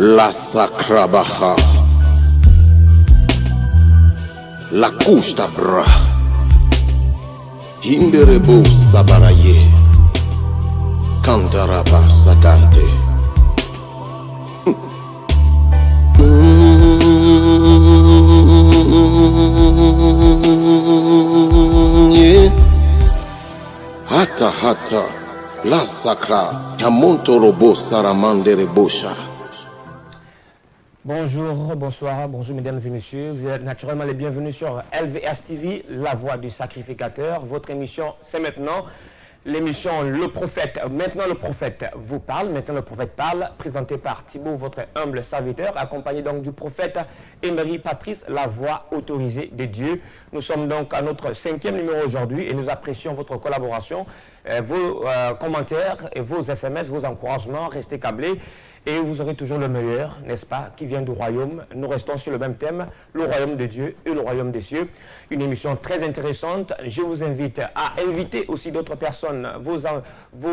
La Sacrabaja, La Kustabra, Hinderebo Sabaraye, Cantaraba Satante. Yeah. Hata hata, La Sacra, Yamontorobo Saramandere Bosha. Bonjour, bonsoir, bonjour mesdames et messieurs. Vous êtes naturellement les bienvenus sur LVS TV, La Voix du Sacrificateur. Votre émission, c'est maintenant l'émission Le Prophète. Maintenant le Prophète vous parle, maintenant le Prophète parle, présenté par Thibaut, votre humble serviteur, accompagné donc du prophète Emery Patrice, la voix autorisée de Dieu. Nous sommes donc à notre 5e numéro aujourd'hui et nous apprécions votre collaboration, vos commentaires et vos SMS, vos encouragements. Restez câblés. Et vous aurez toujours le meilleur, n'est-ce pas, qui vient du royaume. Nous restons sur le même thème, le royaume de Dieu et le royaume des cieux. Une émission très intéressante. Je vous invite à inviter aussi d'autres personnes, vos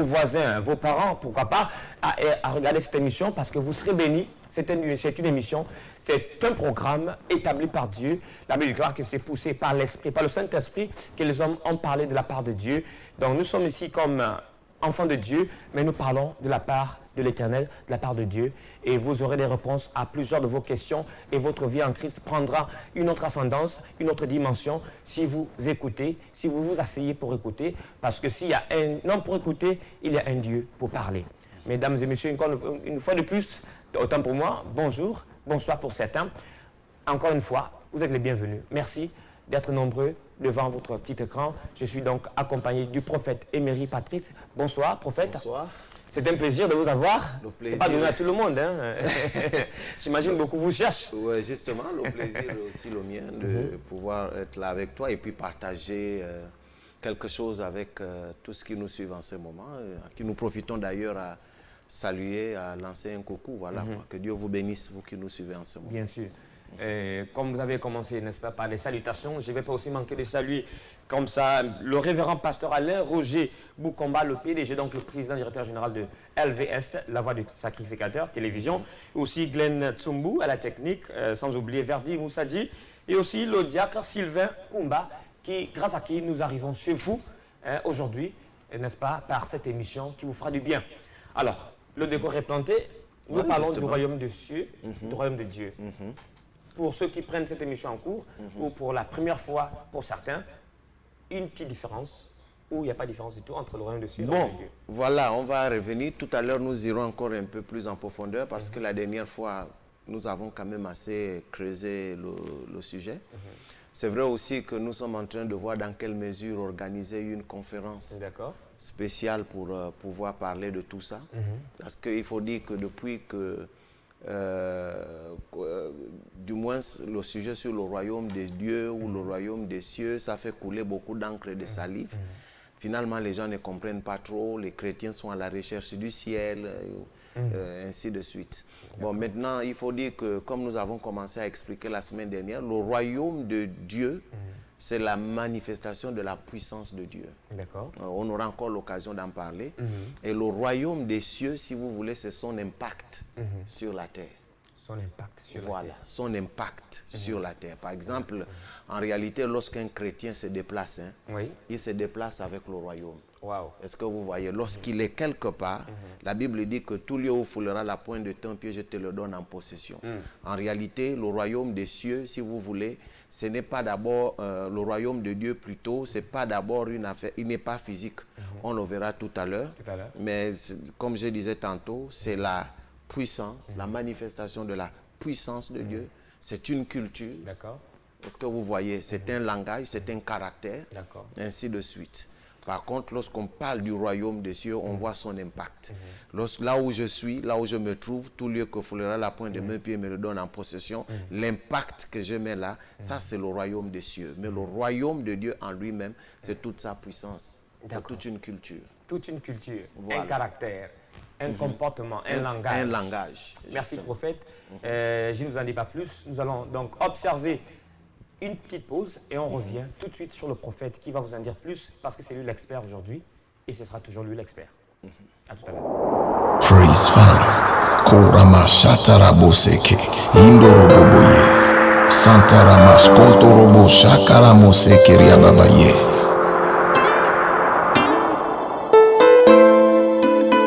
voisins, vos parents, pourquoi pas, à regarder cette émission parce que vous serez bénis. C'est une émission, c'est un programme établi par Dieu. La Bible déclare que c'est poussé par l'Esprit, par le Saint-Esprit, que les hommes ont parlé de la part de Dieu. Donc nous sommes ici comme enfants de Dieu, mais nous parlons de la part de l'Éternel, de la part de Dieu, et vous aurez des réponses à plusieurs de vos questions, et votre vie en Christ prendra une autre ascendance, une autre dimension, si vous écoutez, si vous vous asseyez pour écouter, parce que s'il y a un homme pour écouter, il y a un Dieu pour parler. Mesdames et messieurs, une fois de plus, autant pour moi, bonjour, bonsoir pour certains. Encore une fois, vous êtes les bienvenus. Merci d'être nombreux devant votre petit écran. Je suis donc accompagné du prophète Emery Patrice. Bonsoir, prophète. Bonsoir. C'est un plaisir de vous avoir. C'est pas donné à tout le monde. Hein. J'imagine beaucoup vous cherchent. Oui, justement, le plaisir est aussi le mien de pouvoir être là avec toi et puis partager quelque chose avec tous ceux qui nous suivent en ce moment, à qui nous profitons d'ailleurs à saluer, à lancer un coucou. Voilà, que Dieu vous bénisse, vous qui nous suivez en ce moment. Bien sûr. Comme vous avez commencé, n'est-ce pas, par les salutations, je ne vais pas aussi manquer de saluer comme ça le révérend pasteur Alain Roger Boukomba, le PDG, donc le président directeur général de LVS, La Voix du Sacrificateur, télévision, aussi Glenn Tsumbu à la technique, sans oublier Verdi Moussadji, et aussi le diacre Sylvain Koumba, grâce à qui nous arrivons chez vous aujourd'hui, n'est-ce pas, par cette émission qui vous fera du bien. Alors, le décor est planté, nous parlons du royaume des cieux, du royaume de Dieu. Pour ceux qui prennent cette émission en cours, ou pour la première fois pour certains, une petite différence, ou il n'y a pas de différence du tout entre le royaume de cieux et le royaume de Dieu. Voilà, on va revenir. Tout à l'heure, nous irons encore un peu plus en profondeur parce que la dernière fois, nous avons quand même assez creusé le sujet. C'est vrai aussi que nous sommes en train de voir dans quelle mesure organiser une conférence spéciale pour pouvoir parler de tout ça. Parce qu'il faut dire que depuis que du moins le sujet sur le royaume des dieux ou le royaume des cieux, ça fait couler beaucoup d'encre et de salive. Finalement, les gens ne comprennent pas trop, les chrétiens sont à la recherche du ciel, ainsi de suite. Bon, maintenant, il faut dire que, comme nous avons commencé à expliquer la semaine dernière, le royaume de Dieu, c'est la manifestation de la puissance de Dieu. On aura encore l'occasion d'en parler. Et le royaume des cieux, si vous voulez, c'est son impact sur la terre. Son impact sur la terre. Son impact sur la terre. Par exemple, en réalité, lorsqu'un chrétien se déplace, il se déplace avec le royaume. Est-ce que vous voyez? Lorsqu'il est quelque part, la Bible dit que tout lieu où foulera la pointe de ton pied, je te le donne en possession. En réalité, le royaume des cieux, si vous voulez, ce n'est pas d'abord le royaume de Dieu plutôt, c'est pas d'abord une affaire, il n'est pas physique. On le verra tout à l'heure. Mais comme je disais tantôt, c'est la puissance, la manifestation de la puissance de Dieu. C'est une culture. Est-ce que vous voyez? C'est un langage, c'est un caractère, ainsi de suite. Par contre, lorsqu'on parle du royaume des cieux, on voit son impact. Là où je suis, là où je me trouve, tout lieu que foulera la pointe de mes pieds me le donne en possession, l'impact que je mets là, ça c'est le royaume des cieux. Mais le royaume de Dieu en lui-même, c'est toute sa puissance. C'est toute une culture. Toute une culture, un caractère, un comportement, un langage. Un langage. Merci, prophète. Je ne vous en dis pas plus. Nous allons donc observer une petite pause et on revient tout de suite sur le prophète qui va vous en dire plus parce que c'est lui l'expert aujourd'hui et ce sera toujours lui l'expert. À tout à l'heure. Praise Father. Korama shataraboseke. Indoroboboye. Santaramas kontorobo shakaramoseke riababaye.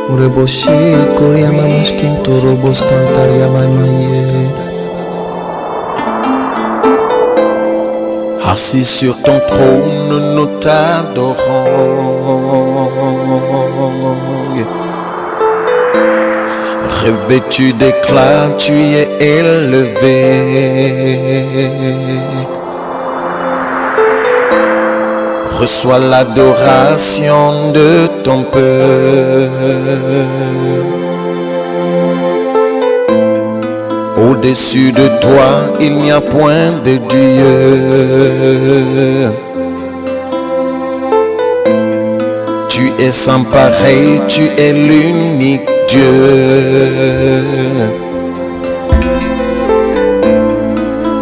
Ureboshi kuriama maskin turobos kantaria mamaye. Assis sur ton trône, nous t'adorons. Revêtu d'éclat, tu es élevé. Reçois l'adoration de ton peuple. Au-dessus de toi, il n'y a point de Dieu. Tu es sans pareil, tu es l'unique Dieu.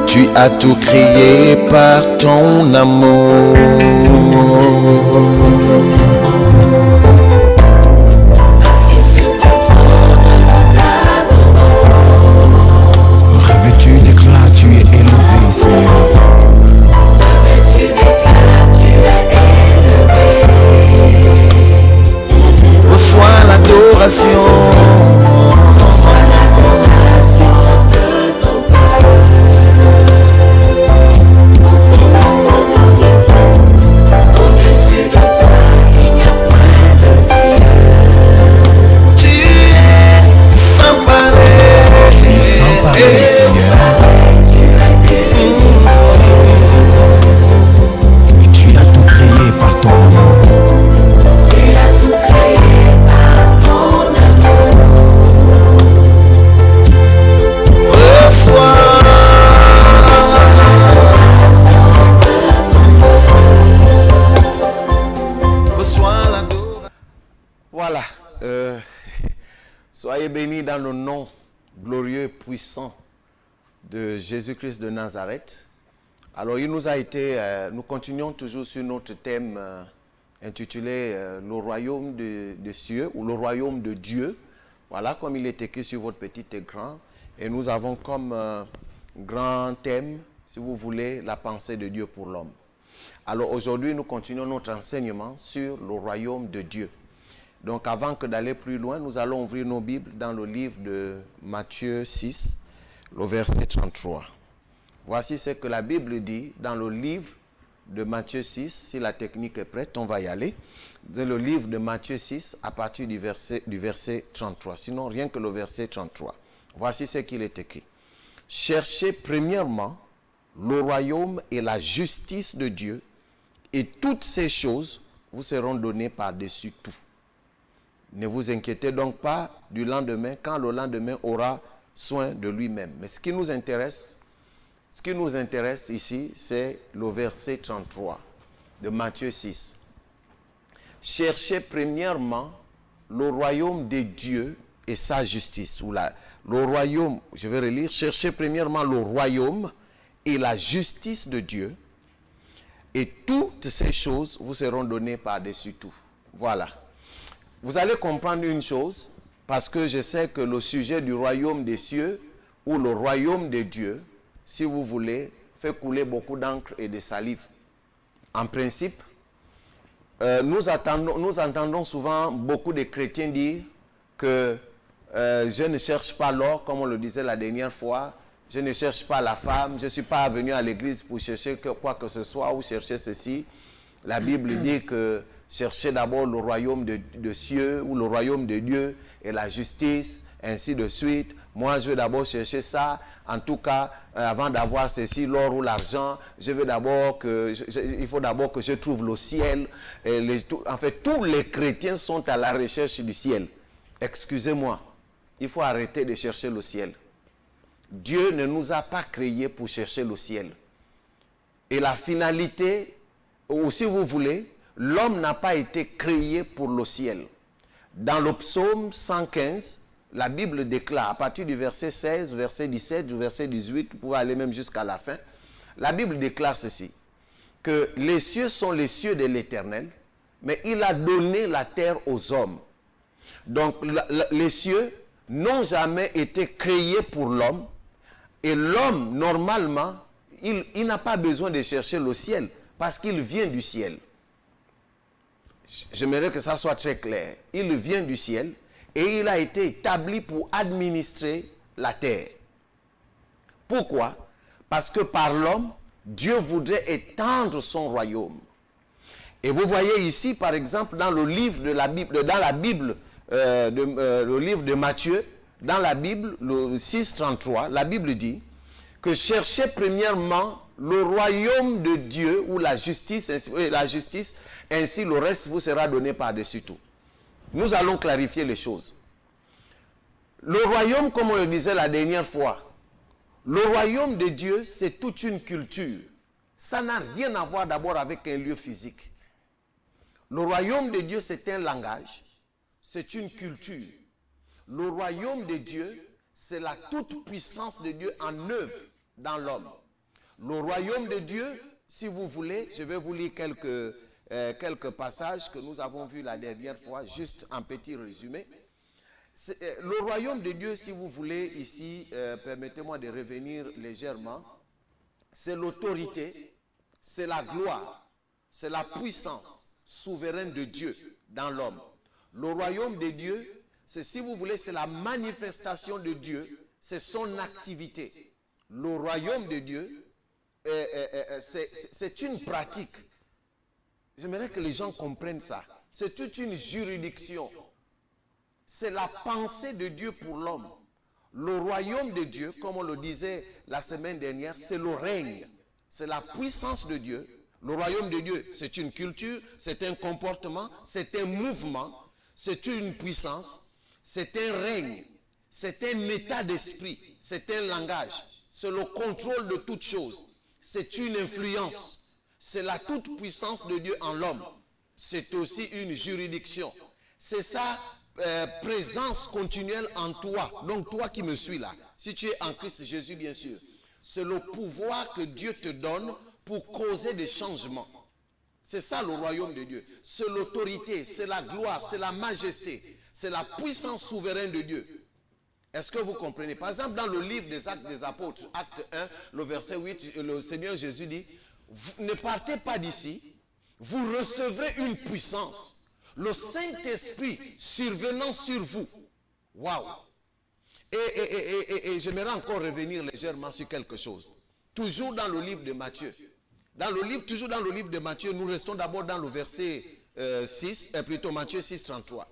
Tu as tout créé par ton amour. Seigneur. Revêtu d'éclat, tu es élevé. Reçois l'adoration. Reçois l'adoration de ton peuple. Mon silence glorifié. Au-dessus de toi, il n'y a point de Dieu. Tu es sans pareil. Tu es sans pareil, Seigneur. Tu as tout créé par ton amour. Tu as tout créé par ton amour. Reçois l'adoration de ton peuple. Reçois l'adoration. Voilà. Soyez bénis dans le nom glorieux et puissant de Jésus-Christ de Nazareth. Alors, il nous a été, nous continuons toujours sur notre thème intitulé le royaume des cieux ou le royaume de Dieu. Voilà, comme il est écrit sur votre petit écran. Et nous avons comme grand thème, si vous voulez, la pensée de Dieu pour l'homme. Alors, aujourd'hui, nous continuons notre enseignement sur le royaume de Dieu. Donc, avant que d'aller plus loin, nous allons ouvrir nos Bibles dans le livre de Matthieu 6, le verset 33. Voici ce que la Bible dit dans le livre de Matthieu 6. Si la technique est prête, on va y aller. Dans le livre de Matthieu 6, à partir du verset 33. Sinon, rien que le verset 33. Voici ce qu'il est écrit. Cherchez premièrement le royaume et la justice de Dieu, et toutes ces choses vous seront données par-dessus tout. Ne vous inquiétez donc pas du lendemain, quand le lendemain aura soin de lui-même. Mais ce qui nous intéresse ici, c'est le verset 33 de Matthieu 6. Cherchez premièrement le royaume de Dieu et sa justice. Le royaume, je vais relire. Cherchez premièrement le royaume et la justice de Dieu, et toutes ces choses vous seront données par-dessus tout. Voilà. Vous allez comprendre une chose, parce que je sais que le sujet du royaume des cieux ou le royaume de Dieu, si vous voulez, fait couler beaucoup d'encre et de salive. En principe, nous entendons souvent beaucoup de chrétiens dire que je ne cherche pas l'or, comme on le disait la dernière fois, je ne cherche pas la femme, je ne suis pas venu à l'église pour chercher quoi que ce soit ou chercher ceci. La Bible dit que cherchez d'abord le royaume de cieux ou le royaume de Dieu et la justice, ainsi de suite. Moi, je vais d'abord chercher ça. En tout cas, avant d'avoir ceci, l'or ou l'argent, il faut d'abord que je trouve le ciel. En fait, tous les chrétiens sont à la recherche du ciel. Excusez-moi, il faut arrêter de chercher le ciel. Dieu ne nous a pas créés pour chercher le ciel. Et la finalité, ou si vous voulez, l'homme n'a pas été créé pour le ciel. Dans le psaume 115, la Bible déclare, à partir du verset 16, verset 17, du verset 18, vous pouvez aller même jusqu'à la fin, la Bible déclare ceci, que les cieux sont les cieux de l'Éternel, mais il a donné la terre aux hommes. Donc les cieux n'ont jamais été créés pour l'homme. Et l'homme, normalement, il n'a pas besoin de chercher le ciel parce qu'il vient du ciel. J'aimerais que ça soit très clair. Il vient du ciel et il a été établi pour administrer la terre. Pourquoi? Parce que par l'homme, Dieu voudrait étendre son royaume. Et vous voyez ici, par exemple, dans le livre de la Bible, le livre de Matthieu, dans la Bible, le 6:33, la Bible dit que cherchez premièrement le royaume de Dieu ou la justice, ainsi le reste vous sera donné par-dessus tout. Nous allons clarifier les choses. Le royaume, comme on le disait la dernière fois, le royaume de Dieu, c'est toute une culture. Ça n'a rien à voir d'abord avec un lieu physique. Le royaume de Dieu, c'est un langage, c'est une culture. Le royaume de Dieu, c'est la toute-puissance de Dieu en œuvre dans l'homme. Le royaume de Dieu, si vous voulez, je vais vous lire quelques passages que nous avons vus la dernière fois, juste un petit résumé. Le royaume de Dieu, si vous voulez, ici, permettez-moi de revenir légèrement, c'est l'autorité, c'est la gloire, c'est la puissance souveraine de Dieu dans l'homme. Le royaume de Dieu, c'est, si vous voulez, c'est la manifestation de Dieu, c'est son activité. Le royaume de Dieu, c'est une pratique. J'aimerais que les gens comprennent ça. C'est toute une juridiction. C'est la pensée de Dieu pour l'homme. Le royaume de Dieu, comme on le disait la semaine dernière, c'est le règne. C'est la puissance de Dieu. Le royaume de Dieu, c'est une culture, c'est un comportement, c'est un mouvement, c'est une puissance, c'est un règne, c'est un état d'esprit, c'est un langage, c'est le contrôle de toutes choses, c'est une influence, c'est la toute-puissance de Dieu en l'homme. C'est aussi une juridiction. C'est sa présence continuelle en toi. Donc toi qui me suis là, si tu es en Christ Jésus, bien sûr, c'est le pouvoir que Dieu te donne pour causer des changements. C'est ça le royaume de Dieu. C'est l'autorité, c'est la gloire, c'est la majesté, c'est la puissance souveraine de Dieu. Est-ce que vous comprenez? Par exemple, dans le livre des Actes des Apôtres, acte 1, le verset 8, le Seigneur Jésus dit, ne partez pas d'ici, vous recevrez une puissance, le Saint-Esprit survenant sur vous. Waouh! Et j'aimerais encore revenir légèrement sur quelque chose. Toujours dans le livre de Matthieu. Toujours dans le livre de Matthieu, nous restons d'abord dans le verset 6, plutôt Matthieu 6, 33.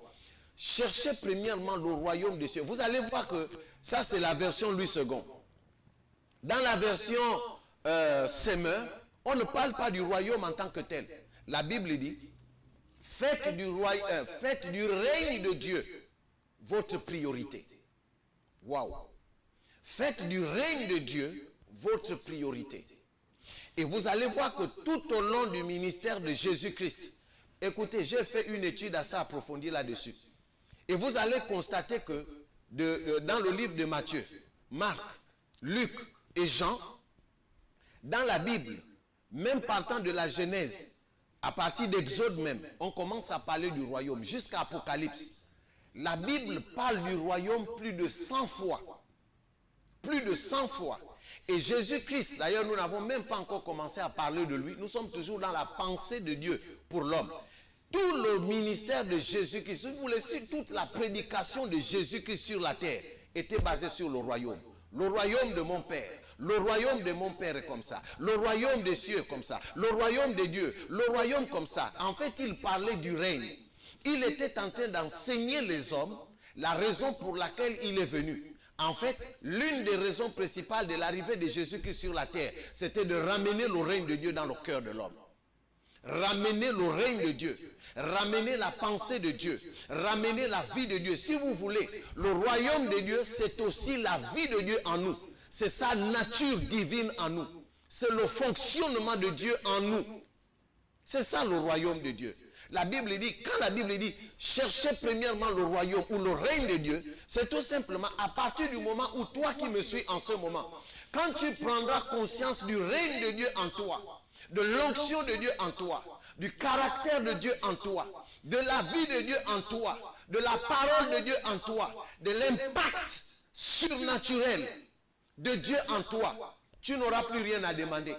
Cherchez premièrement le royaume des cieux. Vous allez voir que ça, c'est la version Louis II. Dans la version Semeur, on ne parle pas du royaume en tant que tel. La Bible dit, faites du règne de Dieu votre priorité. Waouh! Faites du règne de Dieu votre priorité. Et vous allez voir que tout au long du ministère de Jésus-Christ, écoutez, j'ai fait une étude assez approfondie là-dessus. Et vous allez constater que dans le livre de Matthieu, Marc, Luc et Jean, dans la Bible, même partant de la Genèse, à partir d'Exode même, on commence à parler du royaume jusqu'à Apocalypse. La Bible parle du royaume plus de 100 fois. Plus de 100 fois. Et Jésus-Christ, d'ailleurs, nous n'avons même pas encore commencé à parler de lui. Nous sommes toujours dans la pensée de Dieu pour l'homme. Tout le ministère de Jésus-Christ, si vous voulez, toute la prédication de Jésus-Christ sur la terre était basée sur le royaume. Le royaume de mon Père. Le royaume de mon Père est comme ça. Le royaume des cieux comme ça. Le royaume de Dieu. Le royaume comme ça. En fait, il parlait du règne. Il était en train d'enseigner les hommes la raison pour laquelle il est venu. En fait, l'une des raisons principales de l'arrivée de Jésus-Christ sur la terre, c'était de ramener le règne de Dieu dans le cœur de l'homme. Ramener le règne de Dieu, ramener la pensée de Dieu, ramener la vie de Dieu. Si vous voulez, le royaume de Dieu, c'est aussi la vie de Dieu en nous. C'est sa nature divine en nous. C'est le fonctionnement de Dieu en nous. C'est ça le royaume de Dieu. La Bible dit, quand la Bible dit, cherchez premièrement le royaume ou le règne de Dieu, c'est tout simplement à partir du moment où toi qui me suis en ce moment, quand tu prendras conscience du règne de Dieu en toi, de l'onction de Dieu en toi, du caractère de Dieu en toi, de la vie de Dieu en toi, de la parole de Dieu en toi, de l'impact surnaturel de Dieu en toi, tu n'auras plus rien à demander.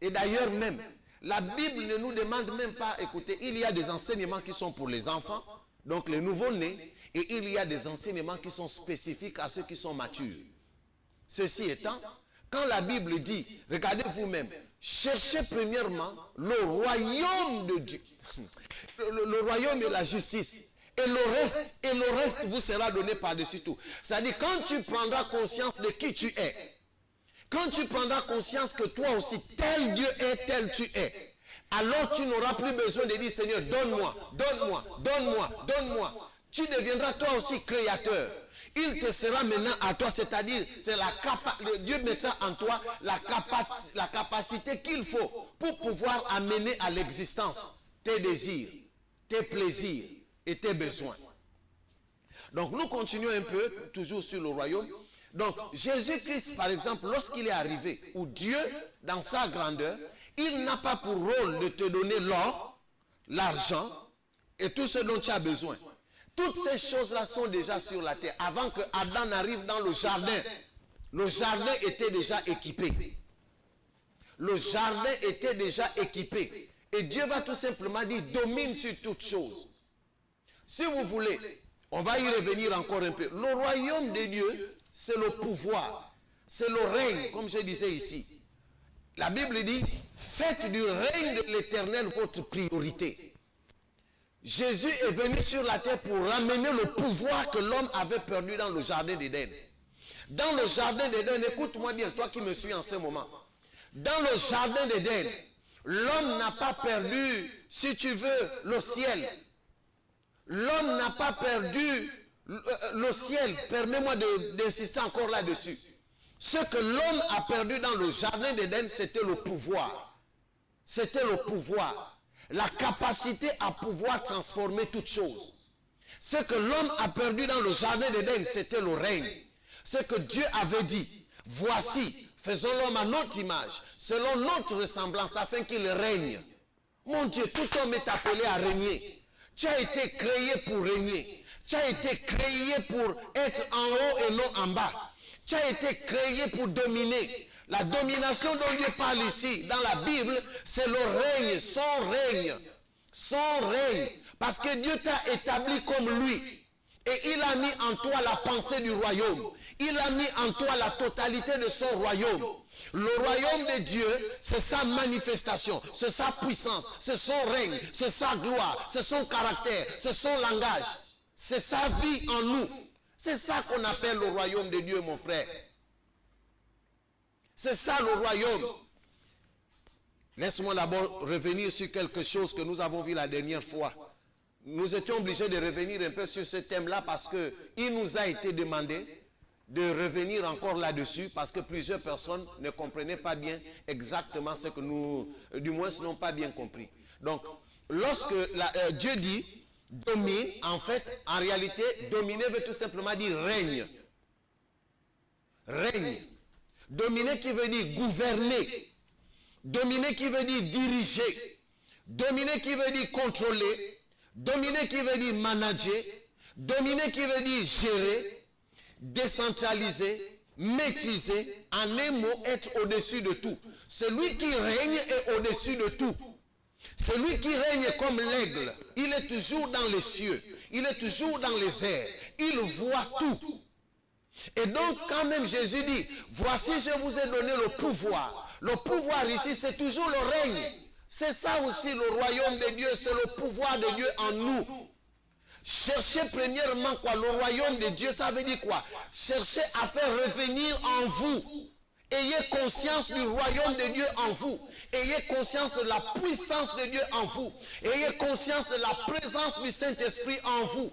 Et d'ailleurs même, la Bible ne nous demande même pas, écoutez, il y a des enseignements qui sont pour les enfants, donc les nouveau-nés, et il y a des enseignements qui sont spécifiques à ceux qui sont matures. Ceci étant, quand la Bible dit, regardez vous-même, cherchez premièrement le royaume de Dieu, le royaume et la justice, et le reste vous sera donné par-dessus tout. C'est-à-dire, quand tu prendras conscience de qui tu es, quand tu prendras conscience que toi aussi, tel Dieu est, tel tu es, alors tu n'auras plus besoin de dire, Seigneur, donne-moi, donne-moi, donne-moi, donne-moi. Tu deviendras toi aussi créateur. Il te sera maintenant à toi, c'est-à-dire, Dieu mettra en toi la capacité qu'il faut pour pouvoir amener à l'existence tes désirs, tes plaisirs et tes besoins. Donc, nous continuons un peu, toujours sur le royaume. Donc, Jésus-Christ, par exemple, lorsqu'il est arrivé, où Dieu, dans sa grandeur, il n'a pas pour rôle de te donner l'or, l'argent et tout ce dont tu as besoin. Toutes ces choses-là sont déjà sur la terre. Avant que Adam n'arrive dans le jardin était déjà équipé. Le jardin était déjà équipé. Et Dieu va tout simplement dire, domine sur toutes choses. Si vous voulez, on va y revenir encore un peu. Le royaume de Dieu, c'est le pouvoir. C'est le règne, comme je disais ici. La Bible dit, faites du règne de l'Éternel votre priorité. Jésus est venu sur la terre pour ramener le pouvoir que l'homme avait perdu dans le jardin d'Éden. Dans le jardin d'Éden, écoute-moi bien, toi qui me suis en ce moment. Dans le jardin d'Éden, l'homme n'a pas perdu, si tu veux, le ciel. L'homme n'a pas perdu le ciel. Permets-moi d'insister encore là-dessus. Ce que l'homme a perdu dans le jardin d'Éden, c'était le pouvoir. C'était le pouvoir. La capacité à pouvoir transformer toutes choses. Ce que l'homme a perdu dans le jardin d'Éden, c'était le règne. Ce que Dieu avait dit, voici, faisons l'homme à notre image, selon notre ressemblance, afin qu'il règne. Mon Dieu, tout homme est appelé à régner. Tu as été créé pour régner. Tu as été créé pour être en haut et non en bas. Tu as été créé pour dominer. La domination dont Dieu parle ici, dans la Bible, c'est le règne, son règne. Son règne. Parce que Dieu t'a établi comme lui. Et il a mis en toi la pensée du royaume. Il a mis en toi la totalité de son royaume. Le royaume de Dieu, c'est sa manifestation, c'est sa puissance, c'est son règne, c'est sa gloire, c'est son caractère, c'est son langage. C'est sa vie en nous. C'est ça qu'on appelle le royaume de Dieu, mon frère. C'est ça le royaume. Laisse-moi d'abord revenir sur quelque chose que nous avons vu la dernière fois. Nous étions obligés de revenir un peu sur ce thème-là parce qu'il nous a été demandé de revenir encore là-dessus parce que plusieurs personnes ne comprenaient pas bien exactement ce que nous, du moins, n'ont pas bien compris. Donc, lorsque Dieu dit domine, en fait, en réalité, dominer veut tout simplement dire règne. Règne. Dominer qui veut dire gouverner. Dominer qui veut dire diriger. Dominer qui veut dire contrôler. Dominer qui veut dire manager. Dominer qui veut dire gérer. Décentraliser. Maîtriser. En un mot, être au-dessus de tout. Celui qui règne est au-dessus de tout. Celui qui règne comme l'aigle, il est toujours dans les cieux. Il est toujours dans les airs. Il voit tout. Et donc, quand même Jésus dit, voici je vous ai donné le pouvoir. Le pouvoir ici, c'est toujours le règne. C'est ça aussi le royaume de Dieu, c'est le pouvoir de Dieu en nous. Cherchez premièrement quoi? Le royaume de Dieu, ça veut dire quoi? Cherchez à faire revenir en vous. Ayez conscience du royaume de Dieu en vous. Ayez conscience de la puissance de Dieu en vous. Ayez conscience de la présence du Saint-Esprit en vous.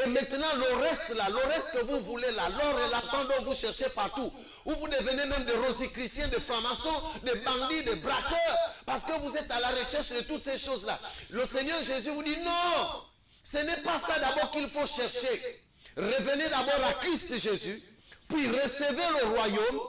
Et maintenant, le reste là, le reste que vous voulez là, l'or et l'argent dont vous cherchez partout, où vous devenez même des rosicruciens, des francs-maçons, des bandits, des braqueurs, parce que vous êtes à la recherche de toutes ces choses-là. Le Seigneur Jésus vous dit non, ce n'est pas ça d'abord qu'il faut chercher. Revenez d'abord à Christ Jésus, puis recevez le royaume,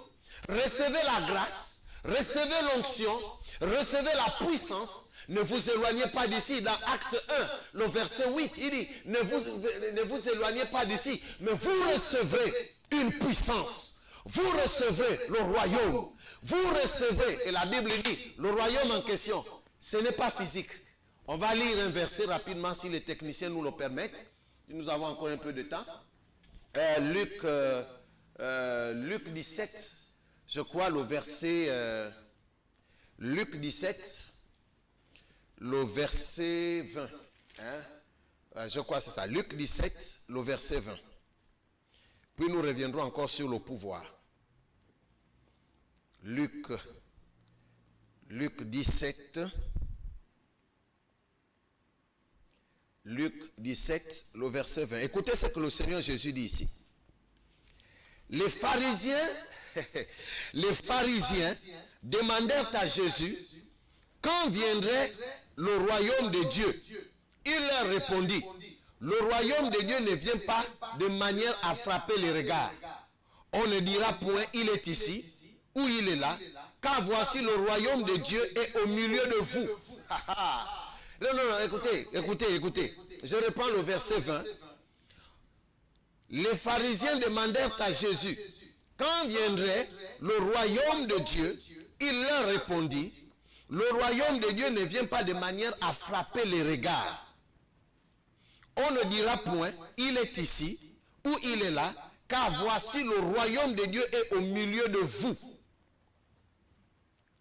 recevez la grâce, recevez l'onction, recevez la puissance, Ne vous éloignez pas d'ici. Dans Acte 1, le verset 8, il dit, ne vous éloignez pas d'ici, mais vous recevrez une puissance. Vous recevrez le royaume. Vous recevez, et la Bible dit, le royaume en question, ce n'est pas physique. On va lire un verset rapidement si les techniciens nous le permettent. Nous avons encore un peu de temps. Luc 17, je crois, le verset... Luc 17, le verset 20. Hein? Je crois que c'est ça. Luc 17, le verset 20. Puis nous reviendrons encore sur le pouvoir. Luc 17. Luc 17, le verset 20. Écoutez ce que le Seigneur Jésus dit ici. Les pharisiens demandèrent à Jésus quand viendrait le royaume de Dieu. Il leur répondit, le royaume de Dieu ne vient pas de manière à frapper les regards. On ne dira point, il est ici ou il est là, car voici le royaume de Dieu est au milieu de vous. Non, écoutez. Je reprends le verset 20. Les pharisiens demandèrent à Jésus, quand viendrait le royaume de Dieu, il leur répondit, le royaume de Dieu ne vient pas de manière à frapper les regards. On ne dira point, il est ici ou il est là, car voici le royaume de Dieu est au milieu de vous.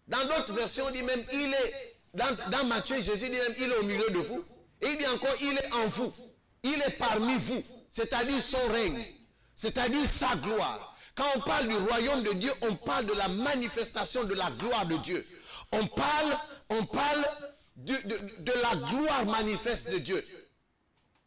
Dans d'autres versions, on dit même, il est, dans Matthieu, Jésus dit même, il est au milieu de vous. Et il dit encore, il est en vous. Il est parmi vous. C'est-à-dire son règne. C'est-à-dire sa gloire. Quand on parle du royaume de Dieu, on parle de la manifestation de la gloire de Dieu. On parle de la gloire manifeste de Dieu.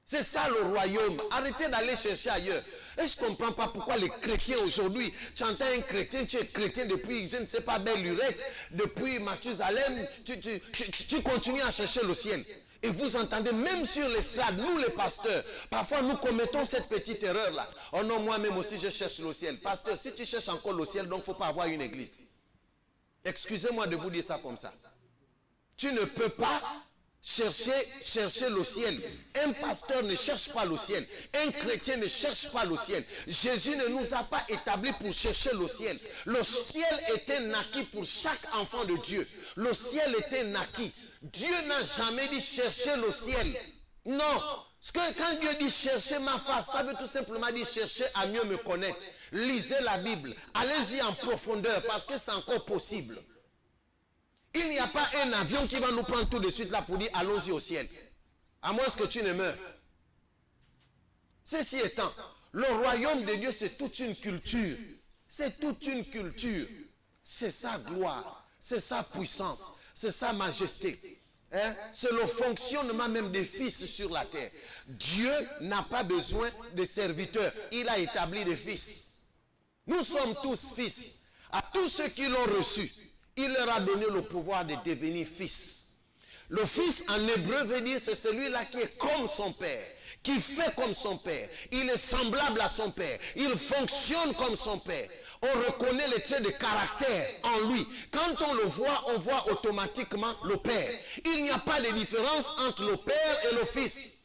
C'est ça le royaume. Arrêtez d'aller chercher ailleurs. Et je ne comprends pas pourquoi les chrétiens aujourd'hui, tu entends un chrétien, tu es chrétien depuis, je ne sais pas, belle lurette, depuis Mathusalem, tu continues à chercher le ciel. Et vous entendez, même sur l'estrade, nous les pasteurs, parfois nous commettons cette petite erreur-là. Oh non, moi-même aussi je cherche le ciel. Pasteur, si tu cherches encore le ciel, donc il ne faut pas avoir une église. Excusez-moi de vous dire ça comme ça. Tu ne peux pas chercher le ciel. Un pasteur ne cherche pas le ciel. Un chrétien ne cherche pas le ciel. Jésus ne nous a pas établis pour chercher le ciel. Le ciel était naquis pour chaque enfant de Dieu. Le ciel était naquis. Dieu n'a jamais dit chercher le ciel. Non. Parce que quand Dieu dit chercher ma face, ça veut tout simplement dire chercher à mieux me connaître. Lisez la Bible. Allez-y en profondeur parce que c'est encore possible. Il n'y a pas un avion qui va nous prendre tout de suite là pour dire allons-y au ciel. À moins que tu ne meurs. Ceci étant, le royaume de Dieu c'est toute une culture. C'est toute une culture. C'est sa gloire. C'est sa puissance. C'est sa majesté. Hein? C'est le fonctionnement même des fils sur la terre. Dieu n'a pas besoin de serviteurs. Il a établi des fils. Nous sommes tous fils. À tous ceux qui l'ont reçu, il leur a donné le pouvoir de devenir fils. Le fils en hébreu veut dire c'est celui-là qui est comme son père, qui fait comme son père. Il est semblable à son père. Il fonctionne comme son père. On reconnaît les traits de caractère en lui. Quand on le voit, on voit automatiquement le père. Il n'y a pas de différence entre le père et le fils.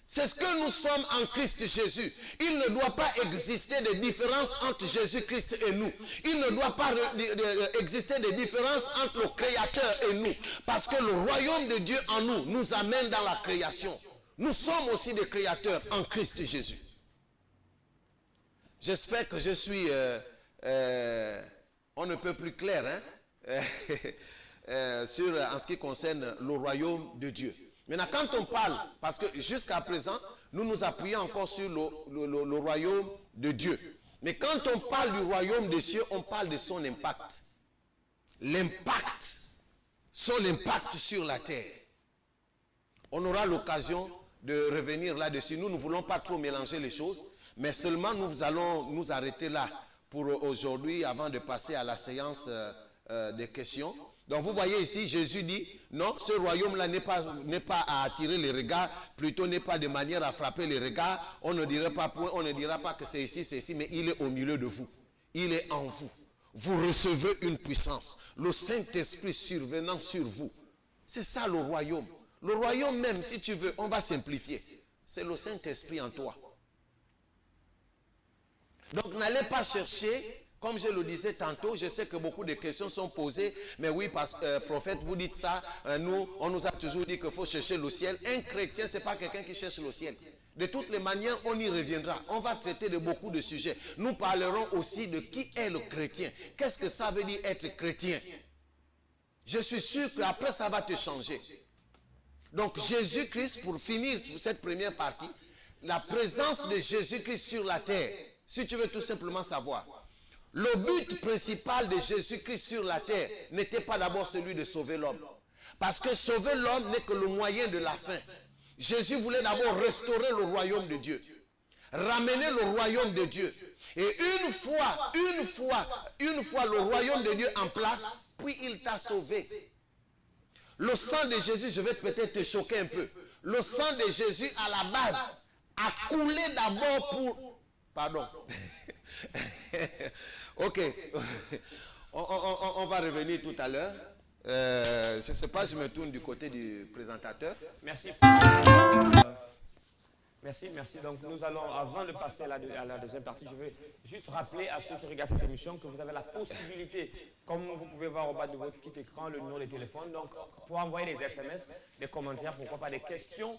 C'est ce que nous sommes en Christ Jésus. Il ne doit pas exister de différence entre Jésus-Christ et nous. Il ne doit pas exister de différence entre le Créateur et nous. Parce que le royaume de Dieu en nous nous amène dans la création. Nous sommes aussi des créateurs en Christ Jésus. J'espère que je suis... on ne peut plus clair en ce qui concerne le royaume de Dieu. Maintenant, quand on parle, parce que jusqu'à présent, nous nous appuyons encore sur le royaume de Dieu. Mais quand on parle du royaume des cieux, on parle de son impact. Son impact sur la terre. On aura l'occasion de revenir là-dessus. Nous ne voulons pas trop mélanger les choses, mais seulement nous allons nous arrêter là pour aujourd'hui avant de passer à la séance des questions. Donc vous voyez ici, Jésus dit, non, ce royaume-là n'est pas à attirer les regards, plutôt n'est pas de manière à frapper les regards. On ne dira pas que c'est ici, mais il est au milieu de vous. Il est en vous. Vous recevez une puissance. Le Saint-Esprit survenant sur vous C'est ça le royaume. Le royaume même, si tu veux, on va simplifier. C'est le Saint-Esprit en toi. Donc n'allez pas chercher, comme je le disais tantôt, je sais que beaucoup de questions sont posées, mais oui, prophète, vous dites ça, nous, on nous a toujours dit qu'il faut chercher le ciel. Un chrétien, ce n'est pas quelqu'un qui cherche le ciel. De toutes les manières, on y reviendra. On va traiter de beaucoup de sujets. Nous parlerons aussi de qui est le chrétien. Qu'est-ce que ça veut dire être chrétien? Je suis sûr qu'après, ça va te changer. Donc, Jésus-Christ, pour finir cette première partie, la présence de Jésus-Christ sur la terre, si tu veux tout simplement savoir, le but principal de Jésus-Christ sur la terre n'était pas d'abord celui de sauver l'homme. Parce que sauver l'homme n'est que le moyen de la fin. Jésus voulait d'abord restaurer le royaume de Dieu. Ramener le royaume de Dieu. Et une fois le royaume de Dieu en place, puis il t'a sauvé. Le sang de Jésus, je vais peut-être te choquer un peu. Le sang de Jésus, à la base, a coulé d'abord pour... Pardon. Ok. On va revenir tout à l'heure. Je ne sais pas, je me tourne du côté du présentateur. Merci. Merci. Donc nous allons, avant de passer à la deuxième partie, je veux juste rappeler à ceux qui regardent cette émission que vous avez la possibilité, comme vous pouvez voir au bas de votre petit écran, le numéro de téléphone, donc pour envoyer des SMS, des commentaires, pourquoi pas des questions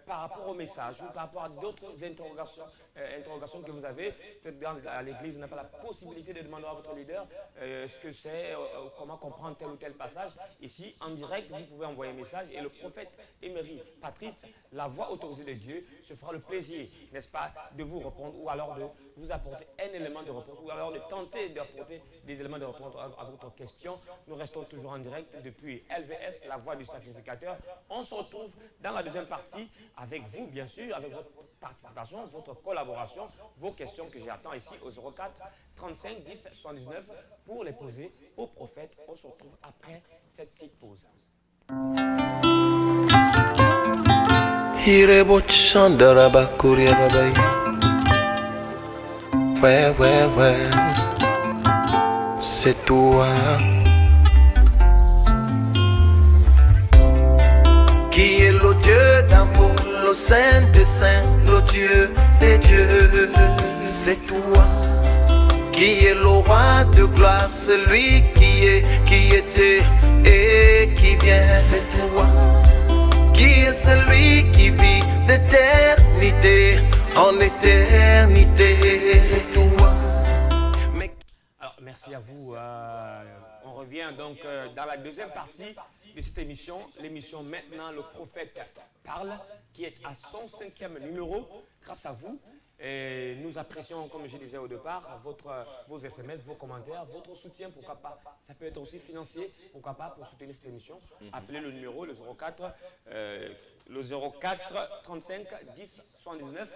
par rapport au message ou par rapport à d'autres interrogations que vous avez. Peut-être à l'église, vous n'avez pas la possibilité de demander à votre leader ce que c'est, comment comprendre tel ou tel passage. Ici, en direct, vous pouvez envoyer un message et le prophète Emery Patrice, la voix autorisée de Dieu, se fera le plaisir, n'est-ce pas, de vous répondre ou alors de vous apporter un élément de réponse ou alors de tenter d'apporter des éléments de réponse à votre question. Nous restons toujours en direct depuis LVS, la voix du sacrificateur. On se retrouve dans la deuxième partie avec vous, bien sûr, avec votre participation, votre collaboration, vos questions que j'attends ici au 04 35 10 79 pour les poser au prophète. On se retrouve après cette petite pause. Hirebo chandara bakuria babai. Ouais, c'est toi qui est le Dieu d'amour, le Saint des saints, le Dieu des dieux. C'est toi qui est le roi de gloire, celui qui est, qui était et qui vient. C'est toi qui est celui qui vit d'éternité en éternité. C'est toi. Alors, merci à vous. On revient donc dans la deuxième partie de cette émission, l'émission Maintenant le prophète parle, qui est à son 5e numéro, grâce à vous. Et nous apprécions, comme je disais au départ, vos SMS, vos commentaires, votre soutien, pourquoi pas. Ça peut être aussi financier, pourquoi pas, pour soutenir cette émission. Appelez le numéro, le 04 35 10 79.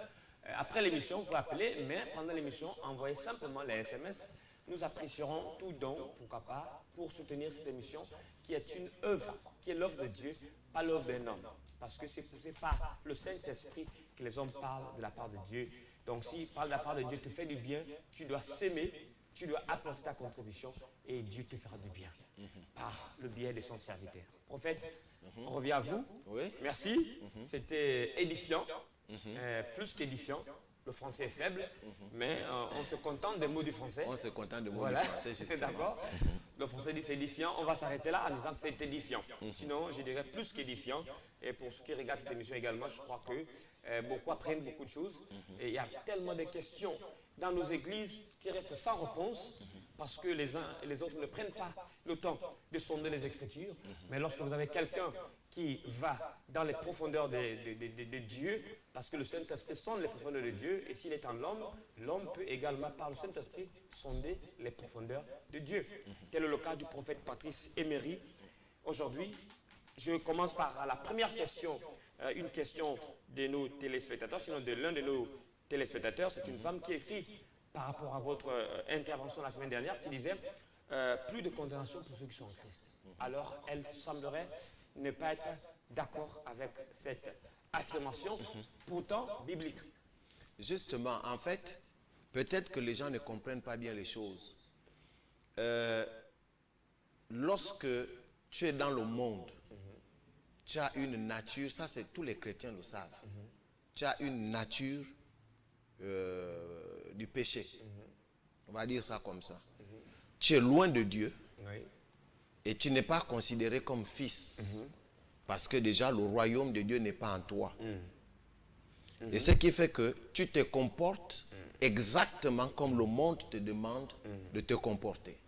Après l'émission, vous appelez, mais pendant l'émission, envoyez simplement les SMS. Nous apprécierons tout don, pourquoi pas, pour soutenir cette émission, qui est une œuvre, qui est l'œuvre de Dieu, pas l'œuvre d'un homme. Parce que c'est poussé par le Saint-Esprit que les hommes parlent de la part de Dieu. Donc s'il parle de la part de Dieu, te fait du bien, tu dois s'aimer, tu dois apporter ta contribution et Dieu te fera du bien par le biais de son serviteur. Prophète, on revient à vous. Oui. Merci. C'était édifiant, plus qu'édifiant. Le français est faible, mais on se contente des mots du français. On se contente des mots voilà. du français, justement. D'accord. Le français dit c'est édifiant. On va s'arrêter là en disant que c'est édifiant. Sinon, je dirais plus qu'édifiant. Et pour ceux qui regardent cette émission également, je crois que beaucoup apprennent beaucoup de choses. Et il y a tellement de questions dans nos églises qui restent sans réponse parce que les uns et les autres ne prennent pas le temps de sonder les Écritures. Mais lorsque vous avez quelqu'un qui va dans les profondeurs de Dieu, parce que le Saint-Esprit sonde les profondeurs de Dieu, et s'il est en l'homme, l'homme peut également, par le Saint-Esprit, sonder les profondeurs de Dieu. Tel est le cas du prophète Patrice Emery. Aujourd'hui, je commence par la première question, une question de nos téléspectateurs, sinon de l'un de nos téléspectateurs. C'est une femme qui écrit par rapport à votre intervention la semaine dernière, qui disait plus de condamnation pour ceux qui sont en Christ. Alors, elle semblerait ne pas être d'accord avec cette affirmation, pourtant biblique. Justement, en fait, peut-être que les gens ne comprennent pas bien les choses. Lorsque tu es dans le monde, tu as une nature, ça c'est tous les chrétiens le savent. Tu as une nature du péché. On va dire ça comme ça. Tu es loin de Dieu et tu n'es pas considéré comme fils. Parce que déjà le royaume de Dieu n'est pas en toi. Et ce qui fait que tu te comportes exactement comme le monde te demande de te comporter.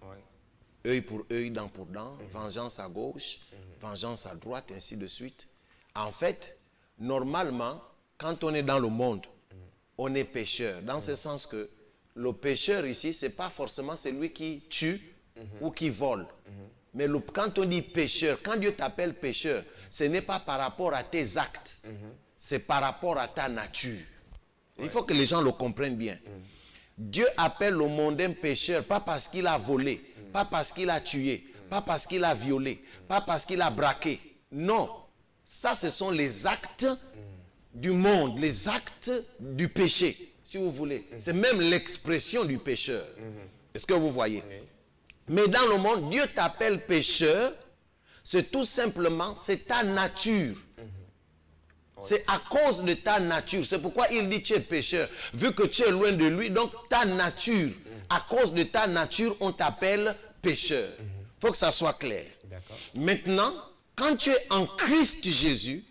Œil pour œil, dent pour dent, vengeance à gauche, vengeance à droite, ainsi de suite. En fait, normalement, quand on est dans le monde, on est pécheur. Dans ce sens que le pécheur ici, ce n'est pas forcément celui qui tue ou qui vole. Mais quand on dit pécheur, quand Dieu t'appelle pécheur, ce n'est pas par rapport à tes actes. C'est par rapport à ta nature. Il faut que les gens le comprennent bien. Dieu appelle le mondain pécheur, pas parce qu'il a volé, pas parce qu'il a tué, pas parce qu'il a violé, pas parce qu'il a braqué. Non. Ça, ce sont les actes du monde, les actes du péché, si vous voulez. C'est même l'expression du pécheur. Est-ce que vous voyez? Mais dans le monde, Dieu t'appelle pécheur, c'est tout simplement, c'est ta nature. C'est à cause de ta nature. C'est pourquoi il dit tu es pécheur. Vu que tu es loin de lui, donc ta nature, à cause de ta nature, on t'appelle pécheur. Il faut que ça soit clair. Maintenant, quand tu es en Christ Jésus,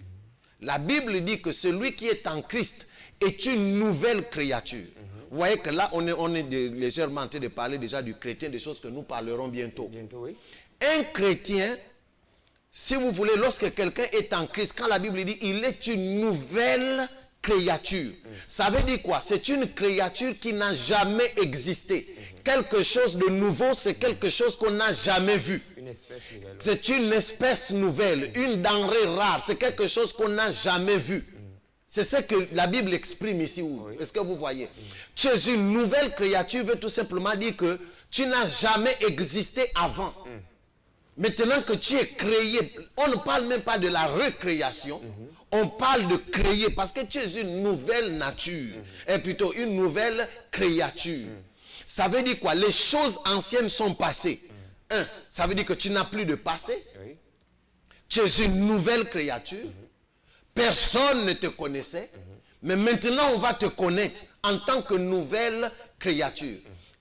la Bible dit que celui qui est en Christ est une nouvelle créature. Vous voyez que là, on est légèrement en train de parler déjà du chrétien, des choses que nous parlerons bientôt. Un chrétien, si vous voulez, lorsque quelqu'un est en Christ, quand la Bible dit il est une nouvelle créature, ça veut dire quoi? C'est une créature qui n'a jamais existé. Quelque chose de nouveau, c'est quelque chose qu'on n'a jamais vu. C'est une espèce nouvelle, une denrée rare, c'est quelque chose qu'on n'a jamais vu. C'est ce que la Bible exprime ici. Est-ce que vous voyez? Tu es une nouvelle créature veut tout simplement dire que tu n'as jamais existé avant. Maintenant que tu es créé, on ne parle même pas de la recréation, on parle de créer parce que tu es une nouvelle nature, et plutôt une nouvelle créature. Ça veut dire quoi? Les choses anciennes sont passées. Ça veut dire que tu n'as plus de passé. Tu es une nouvelle créature. Personne ne te connaissait, mais maintenant on va te connaître en tant que nouvelle créature.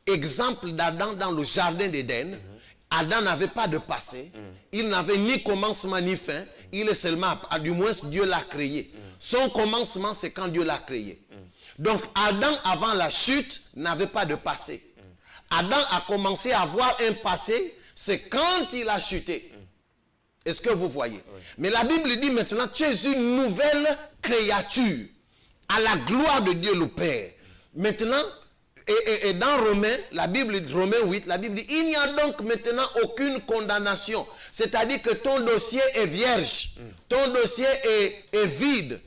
Exemple d'Adam dans le jardin d'Éden. Adam n'avait pas de passé, il n'avait ni commencement ni fin, il est seulement, du moins Dieu l'a créé. Son commencement c'est quand Dieu l'a créé. Donc Adam avant la chute n'avait pas de passé. Adam a commencé à avoir un passé, c'est quand il a chuté. Est-ce que vous voyez? Mais la Bible dit maintenant, tu es une nouvelle créature à la gloire de Dieu le Père. Maintenant, et dans Romains, Romains 8, la Bible dit, il n'y a donc maintenant aucune condamnation. C'est-à-dire que ton dossier est vierge. Ton dossier est vide.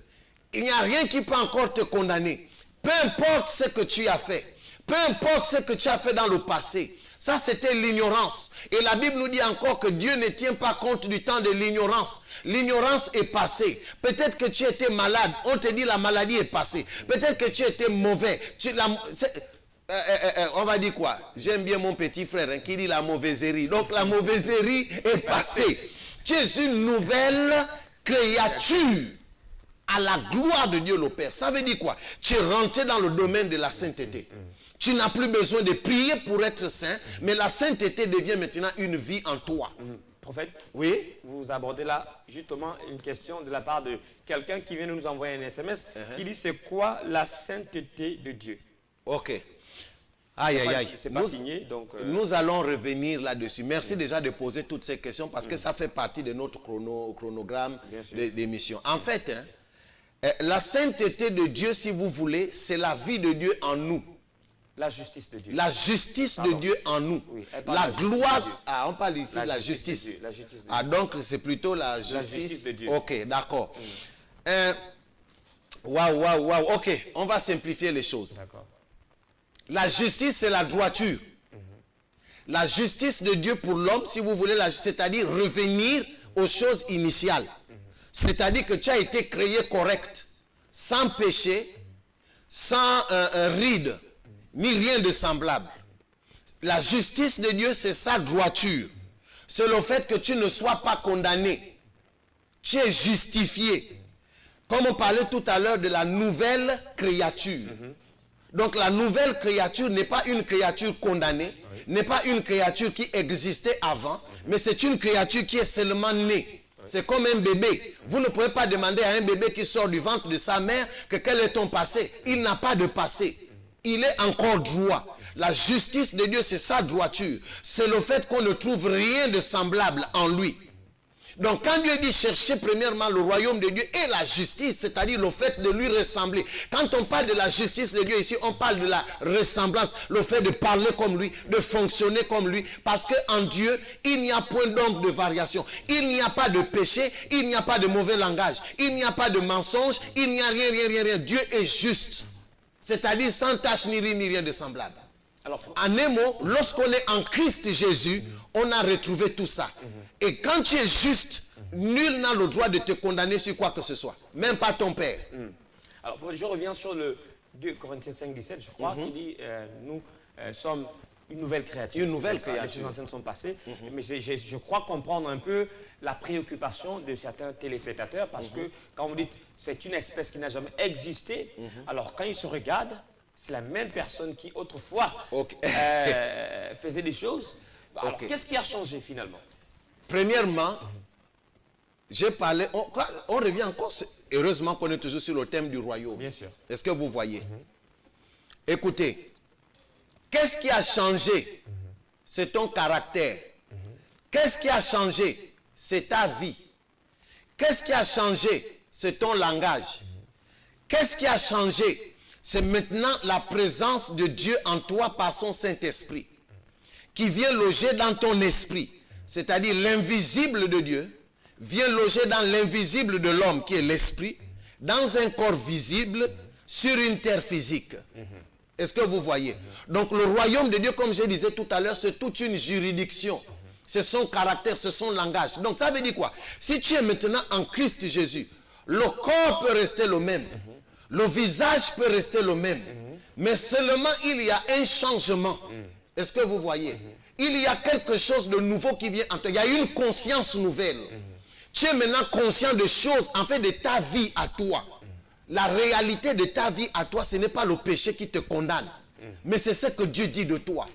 Il n'y a rien qui peut encore te condamner. Peu importe ce que tu as fait. Peu importe ce que tu as fait dans le passé. Ça, c'était l'ignorance. Et la Bible nous dit encore que Dieu ne tient pas compte du temps de l'ignorance. L'ignorance est passée. Peut-être que tu étais malade. On te dit la maladie est passée. Peut-être que tu étais mauvais. On va dire quoi? J'aime bien mon petit frère qui dit la mauvaiserie. Donc la mauvaiserie est passée. Tu es une nouvelle créature à la gloire de Dieu le Père. Ça veut dire quoi? Tu es rentré dans le domaine de la sainteté. Tu n'as plus besoin de prier pour être saint, mais la sainteté devient maintenant une vie en toi. Prophète, oui? Vous abordez là justement une question de la part de quelqu'un qui vient de nous envoyer un SMS qui dit c'est quoi la sainteté de Dieu? Ok. Aïe, aïe, aïe. C'est pas signé, donc... Nous allons revenir là-dessus. Merci déjà de poser toutes ces questions parce que ça fait partie de notre chronogramme d'émission. En fait, la sainteté de Dieu, si vous voulez, c'est la vie de Dieu en nous. La justice de Dieu. La justice de Dieu en nous. Oui, la gloire... Ah, on parle ici de la justice. La justice de Dieu. Ah, donc c'est plutôt la justice de Dieu. Ok, d'accord. Waouh. Ok, on va simplifier les choses. D'accord. La justice, c'est la droiture. La justice de Dieu pour l'homme, si vous voulez, c'est-à-dire revenir aux choses initiales. C'est-à-dire que tu as été créé correct, sans péché, sans ride, ni rien de semblable. La justice de Dieu, c'est sa droiture. C'est le fait que tu ne sois pas condamné. tu es justifié. Comme on parlait tout à l'heure de la nouvelle créature. Donc la nouvelle créature n'est pas une créature condamnée, n'est pas une créature qui existait avant, mais c'est une créature qui est seulement née. C'est comme un bébé. Vous ne pouvez pas demander à un bébé qui sort du ventre de sa mère que quel est ton passé. Il n'a pas de passé. Il est encore droit. La justice de Dieu, c'est sa droiture. C'est le fait qu'on ne trouve rien de semblable en lui. Donc quand Dieu dit chercher premièrement le royaume de Dieu et la justice, c'est-à-dire le fait de lui ressembler. Quand on parle de la justice de Dieu ici, on parle de la ressemblance, le fait de parler comme lui, de fonctionner comme lui. Parce qu'en Dieu, il n'y a point d'ombre de variation. Il n'y a pas de péché, il n'y a pas de mauvais langage, il n'y a pas de mensonge, il n'y a rien. Dieu est juste. C'est-à-dire sans tache ni rien de semblable. Alors, en un mot, lorsqu'on est en Christ Jésus, on a retrouvé tout ça. Et quand tu es juste, nul n'a le droit de te condamner sur quoi que ce soit. Même pas ton père. Alors, je reviens sur le 2 Corinthiens 5, 17, je crois, qui dit, nous sommes une nouvelle créature. Une nouvelle créature. Les choses anciennes sont passées. Mais je crois comprendre un peu la préoccupation de certains téléspectateurs, parce que quand vous dites, c'est une espèce qui n'a jamais existé, alors quand ils se regardent, c'est la même personne qui autrefois faisait des choses. Alors, qu'est-ce qui a changé finalement? Premièrement, j'ai parlé, on revient encore, heureusement qu'on est toujours sur le thème du royaume. Bien sûr. Est-ce que vous voyez? Écoutez, qu'est-ce qui a changé? C'est ton caractère. Qu'est-ce qui a changé? C'est ta vie. Qu'est-ce qui a changé? C'est ton langage. Qu'est-ce qui a changé? C'est maintenant la présence de Dieu en toi par son Saint-Esprit, qui vient loger dans ton esprit. C'est-à-dire l'invisible de Dieu vient loger dans l'invisible de l'homme, qui est l'esprit, dans un corps visible, sur une terre physique. Est-ce que vous voyez? Donc le royaume de Dieu, comme je disais tout à l'heure, c'est toute une juridiction. C'est son caractère, c'est son langage. Donc ça veut dire quoi? Si tu es maintenant en Christ Jésus, le corps peut rester le même. Le visage peut rester le même. Mais seulement il y a un changement. Est-ce que vous voyez? Il y a quelque chose de nouveau qui vient en toi. Il y a une conscience nouvelle. Tu es maintenant conscient de choses, en fait, de ta vie à toi. La réalité de ta vie à toi, ce n'est pas le péché qui te condamne. Mais c'est ce que Dieu dit de toi.